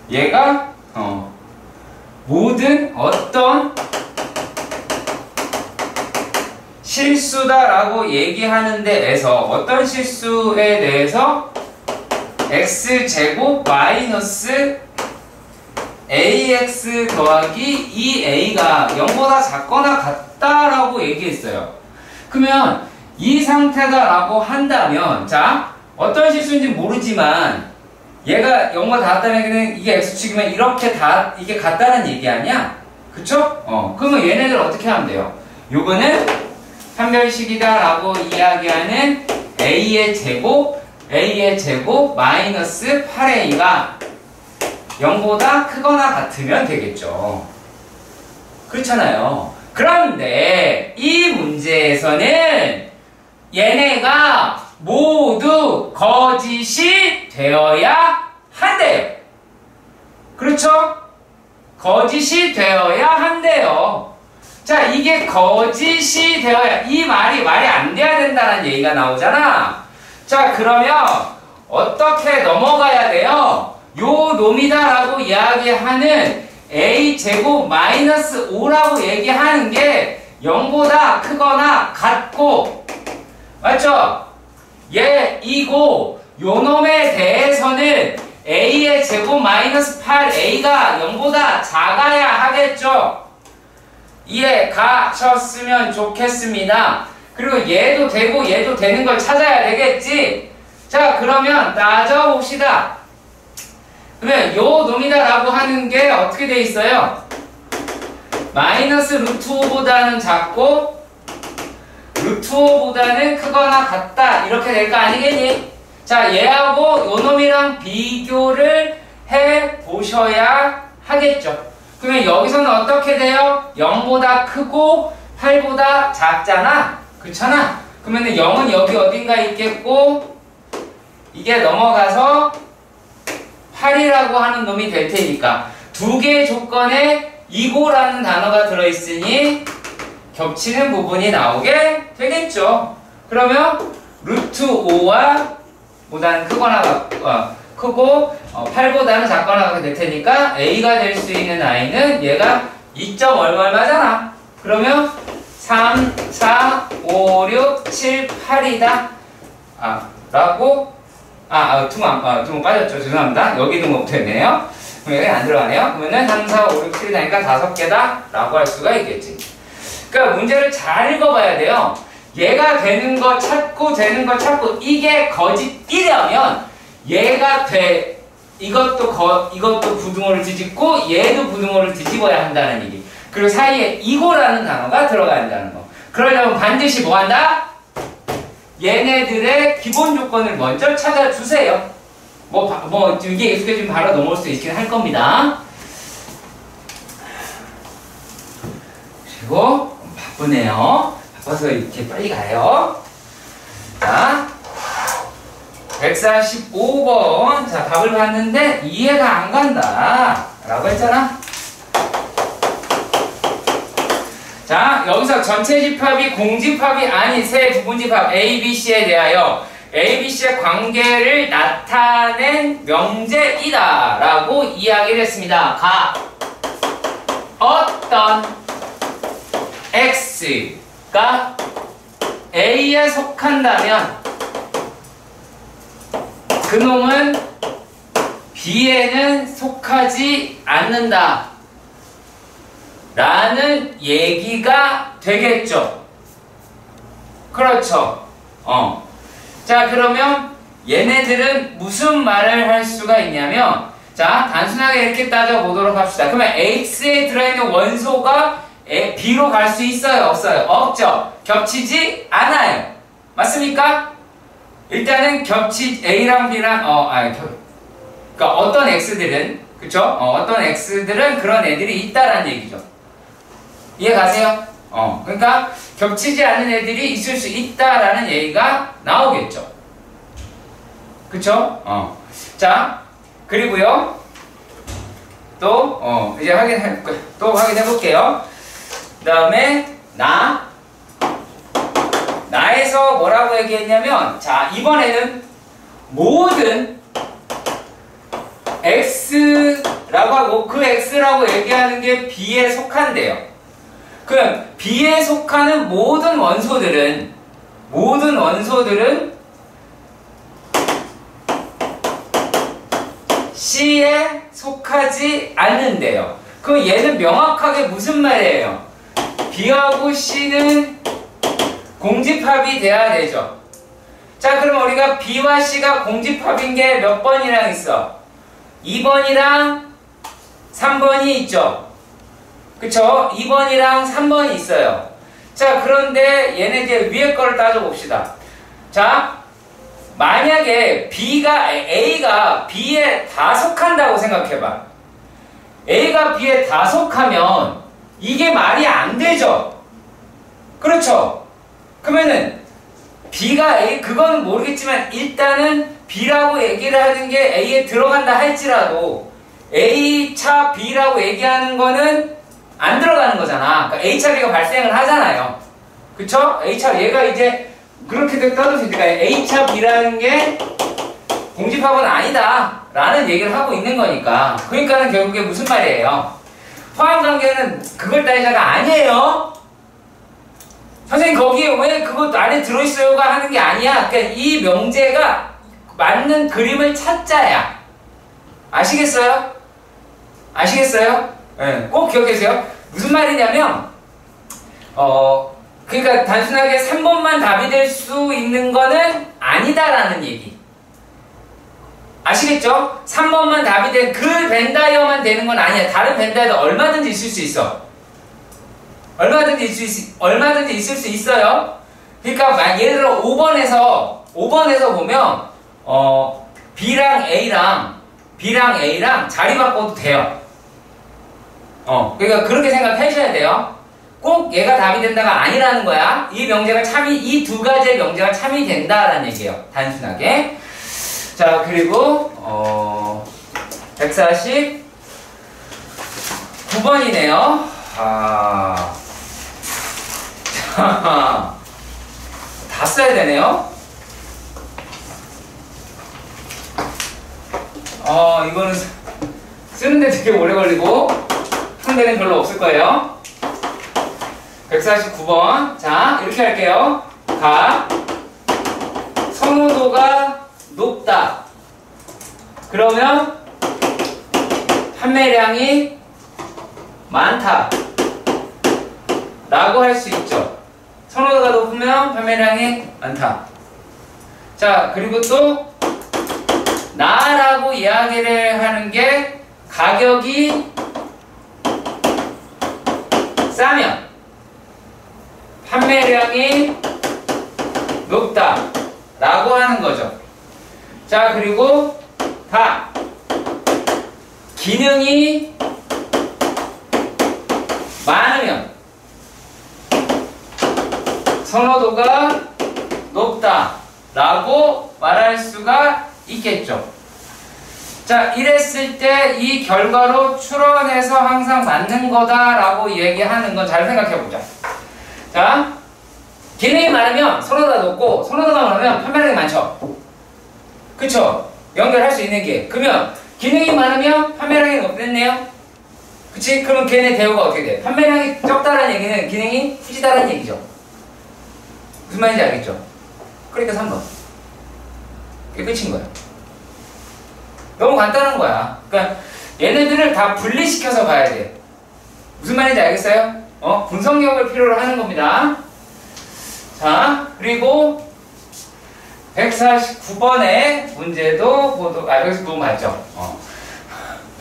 얘가 모든 어떤 실수다라고 얘기하는 데에서 어떤 실수에 대해서 x제곱 마이너스 ax 더하기 2a가 0보다 작거나 같다라고 얘기했어요. 그러면 이 상태다라고 한다면, 자, 어떤 실수인지 모르지만 얘가 0보다 같다는 얘기는 이게 x축이면 이게 같다는 얘기 아니야? 그쵸? 그러면 얘네들 어떻게 하면 돼요? 요거는 판별식이다라고 이야기하는 a의 제곱 마이너스 8a가 0보다 크거나 같으면 되겠죠. 그렇잖아요. 그런데 이 문제에서는 얘네가 모두 거짓이 되어야 한대요. 그렇죠? 거짓이 되어야 한대요. 자, 이게 거짓이 되어야, 이 말이 안 돼야 된다는 얘기가 나오잖아. 자, 그러면 어떻게 넘어가야 돼요? 요 놈이다라고 이야기하는 a제곱 마이너스 5라고 얘기하는 게 0보다 크거나 같고, 맞죠? 이고 요 놈에 대해서는 a의 제곱 마이너스 8a가 0보다 작아야 하겠죠? 이해 가셨으면 좋겠습니다. 그리고 얘도 되고 얘도 되는 걸 찾아야 되겠지? 자, 그러면 따져봅시다. 그러면 요 놈이다라고 하는 게 어떻게 돼 있어요? 마이너스 루트 5보다는 작고 루트 5보다는 크거나 같다. 이렇게 될 거 아니겠니? 자, 얘하고 요 놈이랑 비교를 해보셔야 하겠죠. 그러면 여기서는 어떻게 돼요? 0보다 크고 8보다 작잖아. 그렇잖아? 그러면 0은 여기 어딘가 있겠고 이게 넘어가서 8이라고 하는 놈이 될 테니까 두 개의 조건에 이고라는 단어가 들어있으니 겹치는 부분이 나오게 되겠죠. 그러면 루트 5와 보다는 크거나 크고 8보다는 작거나 같게 될 테니까 A가 될 수 있는 I는 얘가 2점 얼마잖아. 그러면 3, 4, 5, 6, 7, 8이다. 라고 두번 빠졌죠. 죄송합니다. 여기 등목 되네요. 그럼 여기 안 들어가네요. 그러면은 3, 4, 5, 6, 7이니까 5개다 라고 할 수가 있겠지. 그러니까 문제를 잘 읽어봐야 돼요. 얘가 되는 거 찾고 되는 거 찾고 이게 거짓이려면 얘가 돼 이것도 부등호를 뒤집고 얘도 부등호를 뒤집어야 한다는 얘기. 그리고 사이에 이고라는 단어가 들어가야 한다는 거. 그러려면 반드시 뭐 한다? 얘네들의 기본 조건을 먼저 찾아주세요. 이게 익숙해지면 바로 넘어올 수 있긴 할 겁니다. 그리고 바쁘네요. 바빠서 이렇게 빨리 가요. 자, 145번. 자, 답을 봤는데 이해가 안 간다. 라고 했잖아. 자, 여기서 전체 집합이 공집합이 아닌 세 부분집합 A, B, C에 대하여 A, B, C의 관계를 나타낸 명제이다 라고 이야기를 했습니다. 어떤 X가 A에 속한다면 그놈은 B에는 속하지 않는다 라는 얘기가 되겠죠. 그렇죠. 자, 그러면 얘네들은 무슨 말을 할 수가 있냐면, 자, 단순하게 이렇게 따져보도록 합시다. 그러면 X에 들어있는 원소가 B로 갈 수 있어요? 없어요? 없죠. 겹치지 않아요. 맞습니까? 일단은 A랑 B랑, 그러니까 어떤 X들은, 그쵸? 어떤 X들은 그런 애들이 있다라는 얘기죠. 이해 가세요? 그러니까 겹치지 않는 애들이 있을 수 있다라는 얘기가 나오겠죠. 그쵸? 자, 그리고요. 또, 이제 확인해 볼게요. 그 다음에, 나에서 뭐라고 얘기했냐면, 자, 이번에는 모든 X라고 하고, 그 X라고 얘기하는 게 B에 속한대요. 그럼 B에 속하는 모든 원소들은 C에 속하지 않는데요. 그럼 얘는 명확하게 무슨 말이에요? B하고 C는 공집합이 돼야 되죠. 자, 그럼 우리가 B와 C가 공집합인 게 몇 번이랑 있어? 2번이랑 3번이 있죠. 그쵸? 2번이랑 3번이 있어요. 자, 그런데 얘네 이제 위에 거를 따져봅시다. 자, 만약에 A가 B에 다 속한다고 생각해봐. A가 B에 다 속하면 이게 말이 안 되죠? 그렇죠? 그러면은 B가 A, 그거는 모르겠지만 일단은 B라고 얘기를 하는 게 A에 들어간다 할지라도 A차 B라고 얘기하는 거는 안 들어가는 거잖아. 그러니까 A차 B가 발생을 하잖아요. 그쵸? A차 얘가 이제 그렇게 떠들으니까 A차 B라는 게 공집합은 아니다 라는 얘기를 하고 있는 거니까. 그러니까는 결국에 무슨 말이에요? 화학관계는 그걸 따지자가 아니에요. 선생님 거기에 왜 그것 안에 들어있어요가 하는 게 아니야. 그러니까 이 명제가 맞는 그림을 찾자야. 아시겠어요? 아시겠어요? 네, 꼭 기억해주세요. 무슨 말이냐면 그러니까 단순하게 3번만 답이 될 수 있는 거는 아니다라는 얘기. 아시겠죠? 3번만 답이 된 그 벤다이어만 되는 건 아니야. 다른 벤다이어도 얼마든지 있을 수 있어. 얼마든지 있을 수 있어요. 그러니까 예를 들어 5번에서 보면 B랑 A랑 자리 바꿔도 돼요. 그러니까 그렇게 생각하셔야 돼요. 꼭 얘가 답이 된다가 아니라는 거야. 이 두 가지의 명제가 참이 된다라는 얘기예요. 단순하게. 자, 그리고 149번이네요. 다 써야 되네요. 이거는 쓰는데 되게 오래 걸리고 상대는 별로 없을 거예요. 149번. 자, 이렇게 할게요. 선호도가 높다. 그러면 판매량이 많다. 라고 할 수 있죠. 선호도가 높으면 판매량이 많다. 자, 그리고 또 나라고 이야기를 하는 게 가격이 싸면 판매량이 높다 라고 하는 거죠. 자, 그리고 기능이 많으면 선호도가 높다 라고 말할 수가 있겠죠. 자, 이랬을 때 이 결과로 추론해서 항상 맞는 거다 라고 얘기하는 건 잘 생각해 보자. 자, 기능이 많으면 선호도가 높고 선호도가 많으면 판매량이 많죠. 그쵸? 연결할 수 있는 게. 그러면 기능이 많으면 판매량이 높겠네요. 그치? 그럼 걔네 대우가 어떻게 돼? 판매량이 적다라는 얘기는 기능이 후지다라는 얘기죠. 무슨 말인지 알겠죠? 그러니까 3번. 그게 끝인 거야. 너무 간단한 거야. 그러니까 얘네들을 다 분리시켜서 봐야 돼. 무슨 말인지 알겠어요? 분석력을 필요로 하는 겁니다. 자, 그리고 149번의 문제도 149번 맞죠?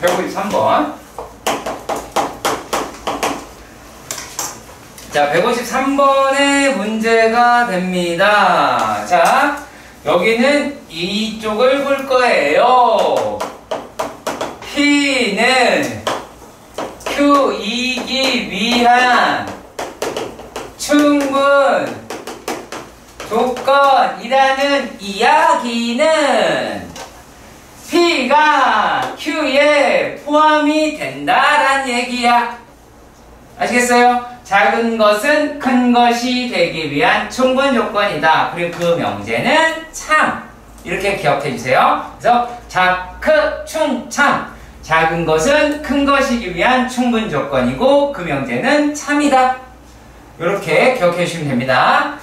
153번. 자, 153번의 문제가 됩니다. 자, 여기는 이쪽을 볼 거예요. P는 Q이기 위한 충분 조건이라는 이야기는 P가 Q에 포함이 된다란 얘기야. 아시겠어요? 작은 것은 큰 것이 되기 위한 충분 조건이다. 그리고 그 명제는 참. 이렇게 기억해 주세요. 그래서 크, 충, 참. 작은 것은 큰 것이기 위한 충분 조건이고 그 명제는 참이다. 이렇게 기억해 주시면 됩니다.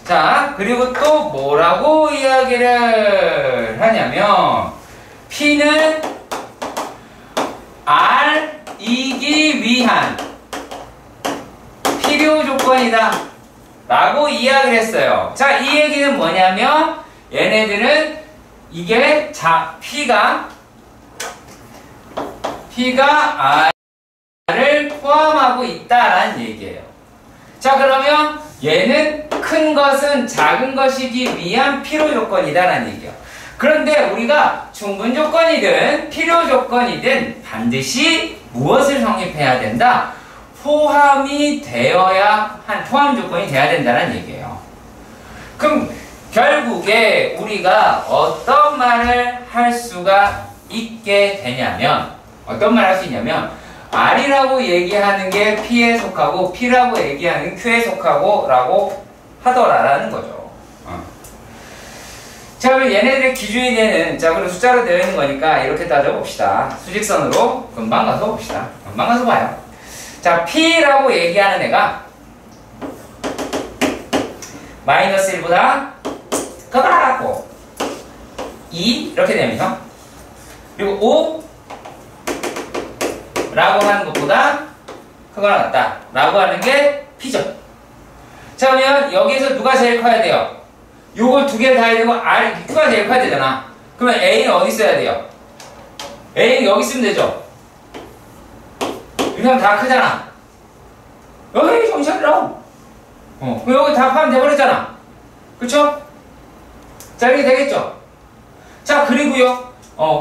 자, 그리고 또 뭐라고 이야기를 하냐면 P는 R이기 위한 필요 조건이다 라고 이야기를 했어요. 자, 이 얘기는 뭐냐면 얘네들은 이게 P가 R을 포함하고 있다라는 얘기예요. 자, 그러면 얘는 큰 것은 작은 것이기 위한 필요 조건이다라는 얘기예요. 그런데 우리가 충분 조건이든 필요 조건이든 반드시 무엇을 성립해야 된다? 포함이 되어야 포함 조건이 돼야 된다는 얘기예요. 그럼 결국에 우리가 어떤 말을 할 수가 있게 되냐면 어떤 말을 할 수 있냐면 R이라고 얘기하는 게 P에 속하고 P라고 얘기하는 게 Q에 속하고 라고 하더라라는 거죠. 자, 그럼 얘네들의 기준이 되는, 자, 그럼 숫자로 되어 있는 거니까 이렇게 따져봅시다. 수직선으로 금방 가서 봅시다. 금방 가서 봐요. 자, P라고 얘기하는 애가 마이너스 1보다 크거나 같고 2 이렇게 되면서 그리고 5라고 하는 것보다 크거나 같다 라고 하는 게 P죠. 자, 그러면 여기에서 누가 제일 커야 돼요? 요걸 두 개를 다 해야 되고 Q가 제일 커야 되잖아. 그러면 A는 어디 있어야 돼요? A는 여기 있으면 되죠. 이렇게 하면 다 크잖아. 여기 정시하더라고. 그럼 여기 답하면 돼버렸잖아. 그쵸? 자, 이렇게 되겠죠? 자, 그리고요.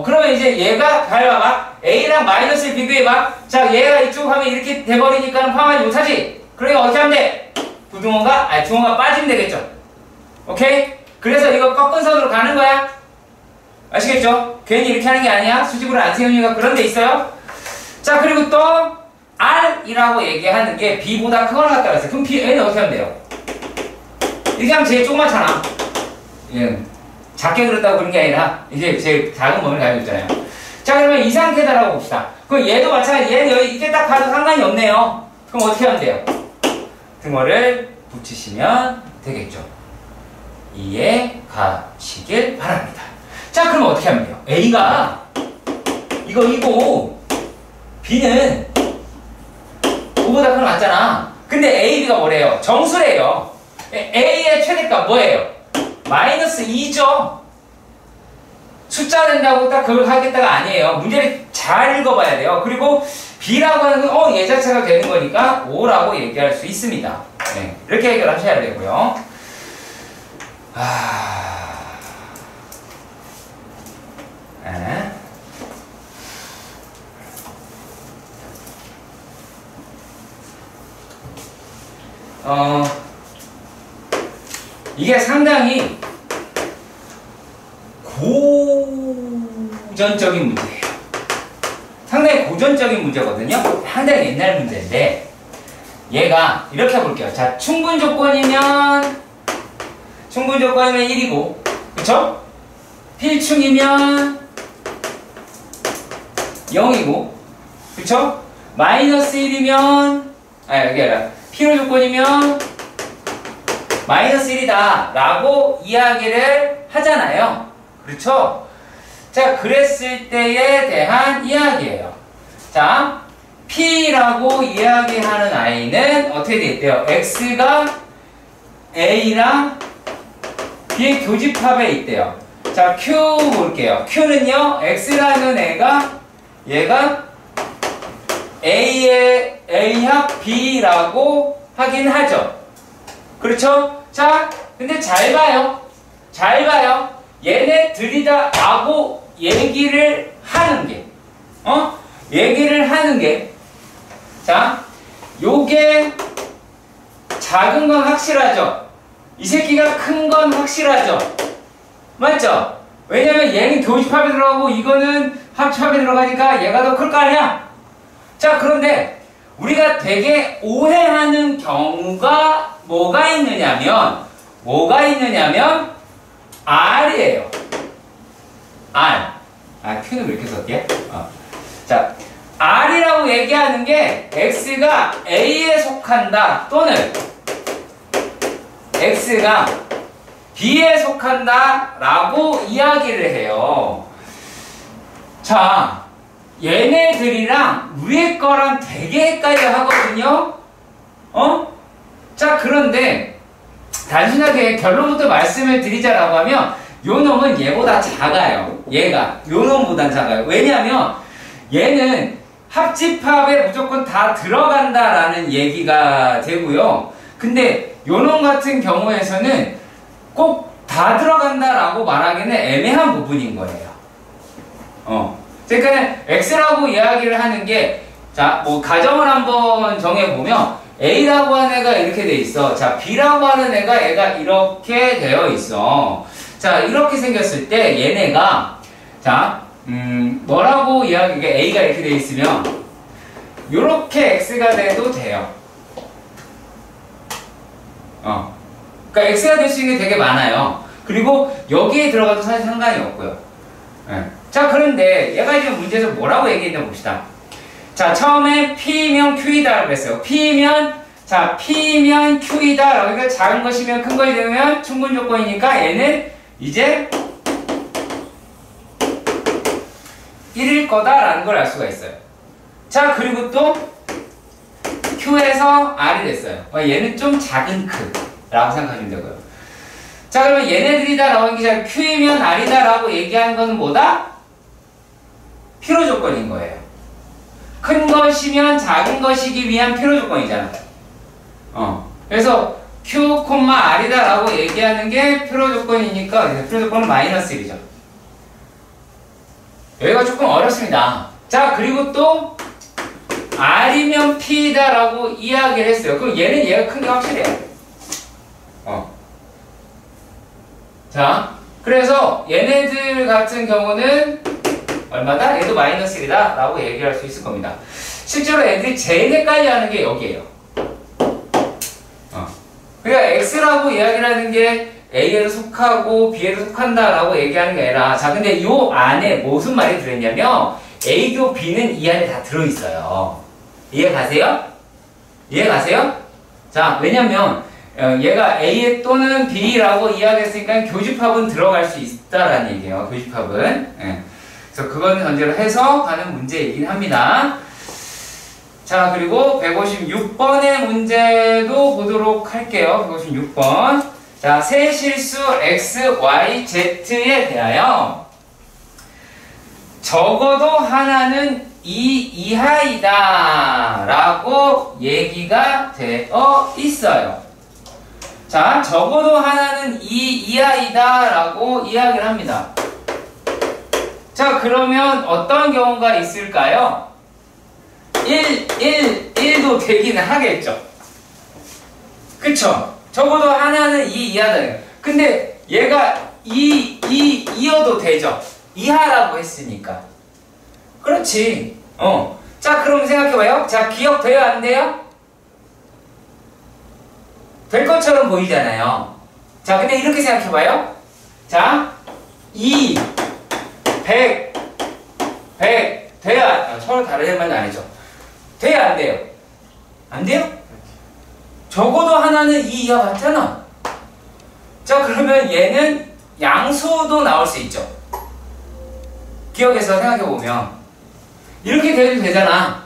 그러면 이제 얘가, 잘 봐봐. A랑 마이너스를 비교해봐. 자, 얘가 이쪽 하면 이렇게 돼버리니까는 파악하지 못하지? 그러니까 어떻게 하면 돼? 중원가 빠지면 되겠죠? 오케이? 그래서 이거 꺾은 선으로 가는 거야. 아시겠죠? 괜히 이렇게 하는 게 아니야. 수직으로 안 세우는 이유가 그런 데 있어요. 자, 그리고 또 R이라고 얘기하는 게 B보다 크거나 같다 그랬어요. 그럼 B는 어떻게 하면 돼요? 이렇게 하면 제일 조그맣잖아. 예. 작게 그렸다고 그런 게 아니라 이제 제일 작은 범위를 가지고 있잖아요. 자, 그러면 이 상태다라고 봅시다. 그럼 얘도 마찬가지. 얘는 여기 이때 딱 봐도 상관이 없네요. 그럼 어떻게 하면 돼요? 등호를 붙이시면 되겠죠. 이해 가시길 바랍니다. 자, 그럼 어떻게 하면 돼요? A가 이거이고 B는 5보다 크면 맞잖아. 근데 A, B가 뭐래요? 정수래요. A의 최대값 뭐예요? 마이너스 2죠. 숫자 된다고 딱 그걸 하겠다가 아니에요. 문제를 잘 읽어봐야 돼요. 그리고 B라고 하는 건 얘 자체가 되는 거니까 5라고 얘기할 수 있습니다. 네, 이렇게 해결하셔야 되고요. 네. 이게 상당히 고전적인 문제예요. 상당히 고전적인 문제거든요. 상당히 옛날 문제인데 얘가 이렇게 볼게요. 자, 충분 조건이면 1이고 그쵸? 필충이면 0이고 그쵸? 마이너스 1이면 여기 아니라 필요 조건이면 마이너스 1이다 라고 이야기를 하잖아요. 그렇죠? 자, 그랬을 때에 대한 이야기예요. 자, P라고 이야기하는 I는 어떻게 되겠대요? X가 A랑 B의 교집합에 있대요. 자, Q 볼게요. Q는요, X라는 얘가 A합 B라고 하긴 하죠. 그렇죠? 자, 근데 잘 봐요. 얘네들이다 라고 얘기를 하는 게, 자, 요게 작은 건 확실하죠? 이 새끼가 큰 건 확실하죠? 맞죠? 왜냐면 얘는 교집합에 들어가고 이거는 합집합에 들어가니까 얘가 더 클 거 아니야? 자, 그런데 우리가 되게 오해하는 경우가 뭐가 있느냐면 R이에요. R. Q는 왜 이렇게 썼게? 자, R이라고 얘기하는 게 X가 A에 속한다 또는 X가 B에 속한다 라고 이야기를 해요. 자, 얘네들이랑 위에 거랑 되게 헷갈려 하거든요. 자, 그런데 단순하게 결론부터 말씀을 드리자라고 하면 요 놈은 얘보다 작아요. 얘가 요 놈보단 작아요. 왜냐하면 얘는 합집합에 무조건 다 들어간다라는 얘기가 되고요. 근데 요 놈 같은 경우에서는 꼭 다 들어간다라고 말하기는 애매한 부분인 거예요. 그러니까 X라고 이야기를 하는 게, 자, 뭐 가정을 한번 정해보면 A라고 하는 애가 이렇게 돼 있어. 자, B라고 하는 애가 이렇게 되어 있어. 자, 이렇게 생겼을 때 얘네가, 자, 뭐라고 이야기가 A가 이렇게 돼 있으면 요렇게 X가 돼도 돼요. 그러니까 X가 될 수 있는 게 되게 많아요. 그리고 여기에 들어가도 사실 상관이 없고요. 자, 그런데 얘가 이제 문제에서 뭐라고 얘기했나 봅시다. 자, 처음에 P면 Q이다 그랬어요. P면 Q이다 라고. 그러니까 작은 것이면 큰 것이 되면 충분 조건이니까 얘는 이제 1일 거다라는 걸 알 수가 있어요. 자, 그리고 또 Q에서 R이 됐어요. 얘는 좀 작은 크라고 생각하시면 되고요. 자, 그러면 얘네들이다 라고 하는 게 Q이면 R이다 라고 얘기하는 건 뭐다? 필요 조건인 거예요. 큰 것이면 작은 것이기 위한 필요 조건이잖아. 그래서 Q, R이다 라고 얘기하는 게 필요 조건이니까 필요 조건은 마이너스 1이죠. 여기가 조금 어렵습니다. 자, 그리고 또 R이면 P다 라고 이야기를 했어요. 그럼 얘는 얘가 큰 게 확실해요. 자, 그래서 얘네들 같은 경우는 얼마다? 얘도 마이너스 1이다 라고 얘기할 수 있을 겁니다. 실제로 애들이 제일 헷갈려하는 게 여기에요. 그러니까 X라고 이야기를 하는 게 A에도 속하고 B에도 속한다 라고 얘기하는 게 아니라, 자, 근데 요 안에 무슨 말이 들어있냐면 A도 B는 이 안에 다 들어있어요. 이해 가세요? 이해 가세요? 자, 왜냐면 얘가 A 또는 B라고 이야기했으니까 교집합은 들어갈 수 있다라는 얘기예요. 교집합은. 예. 그래서 그건 전제로 해서 가는 문제이긴 합니다. 자, 그리고 156번의 문제도 보도록 할게요. 156번. 자, 세 실수 x, y, z에 대하여 적어도 하나는 2 이하이다 라고 얘기가 되어 있어요. 자, 적어도 하나는 2 이하이다 라고 이야기를 합니다. 자, 그러면 어떤 경우가 있을까요? 1도 되기는 하겠죠. 그쵸? 적어도 하나는 2 이하다. 근데 얘가 2여도 되죠. 이하라고 했으니까. 그렇지. 자, 그럼 생각해봐요. 자, 기억돼요? 안 돼요? 될 것처럼 보이잖아요. 자, 근데 이렇게 생각해봐요. 자, 2, 100, 돼야, 서로 다른 말은 아니죠. 돼요? 안 돼요? 안 돼요? 적어도 하나는 2 이하 같잖아. 자, 그러면 얘는 양수도 나올 수 있죠. 기억해서 생각해보면 이렇게 돼도 되잖아.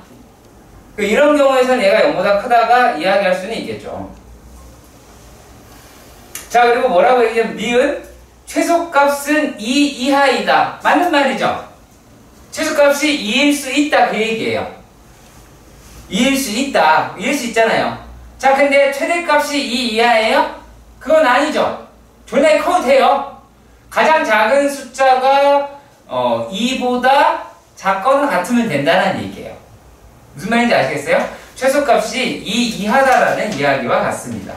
이런 경우에서는 얘가 0보다 크다가 이야기할 수는 있겠죠. 자, 그리고 뭐라고 얘기하면 니은 최소값은 2 이하이다. 맞는 말이죠. 최소값이 2일 수 있다, 그 얘기예요. 2일 수 있다. 2일 수 있잖아요. 자, 근데 최대값이 2 이하예요? 그건 아니죠. 존나 커도 돼요. 가장 작은 숫자가 2보다 작거나 같으면 된다는 얘기예요. 무슨 말인지 아시겠어요? 최소값이 2 이하다라는 이야기와 같습니다.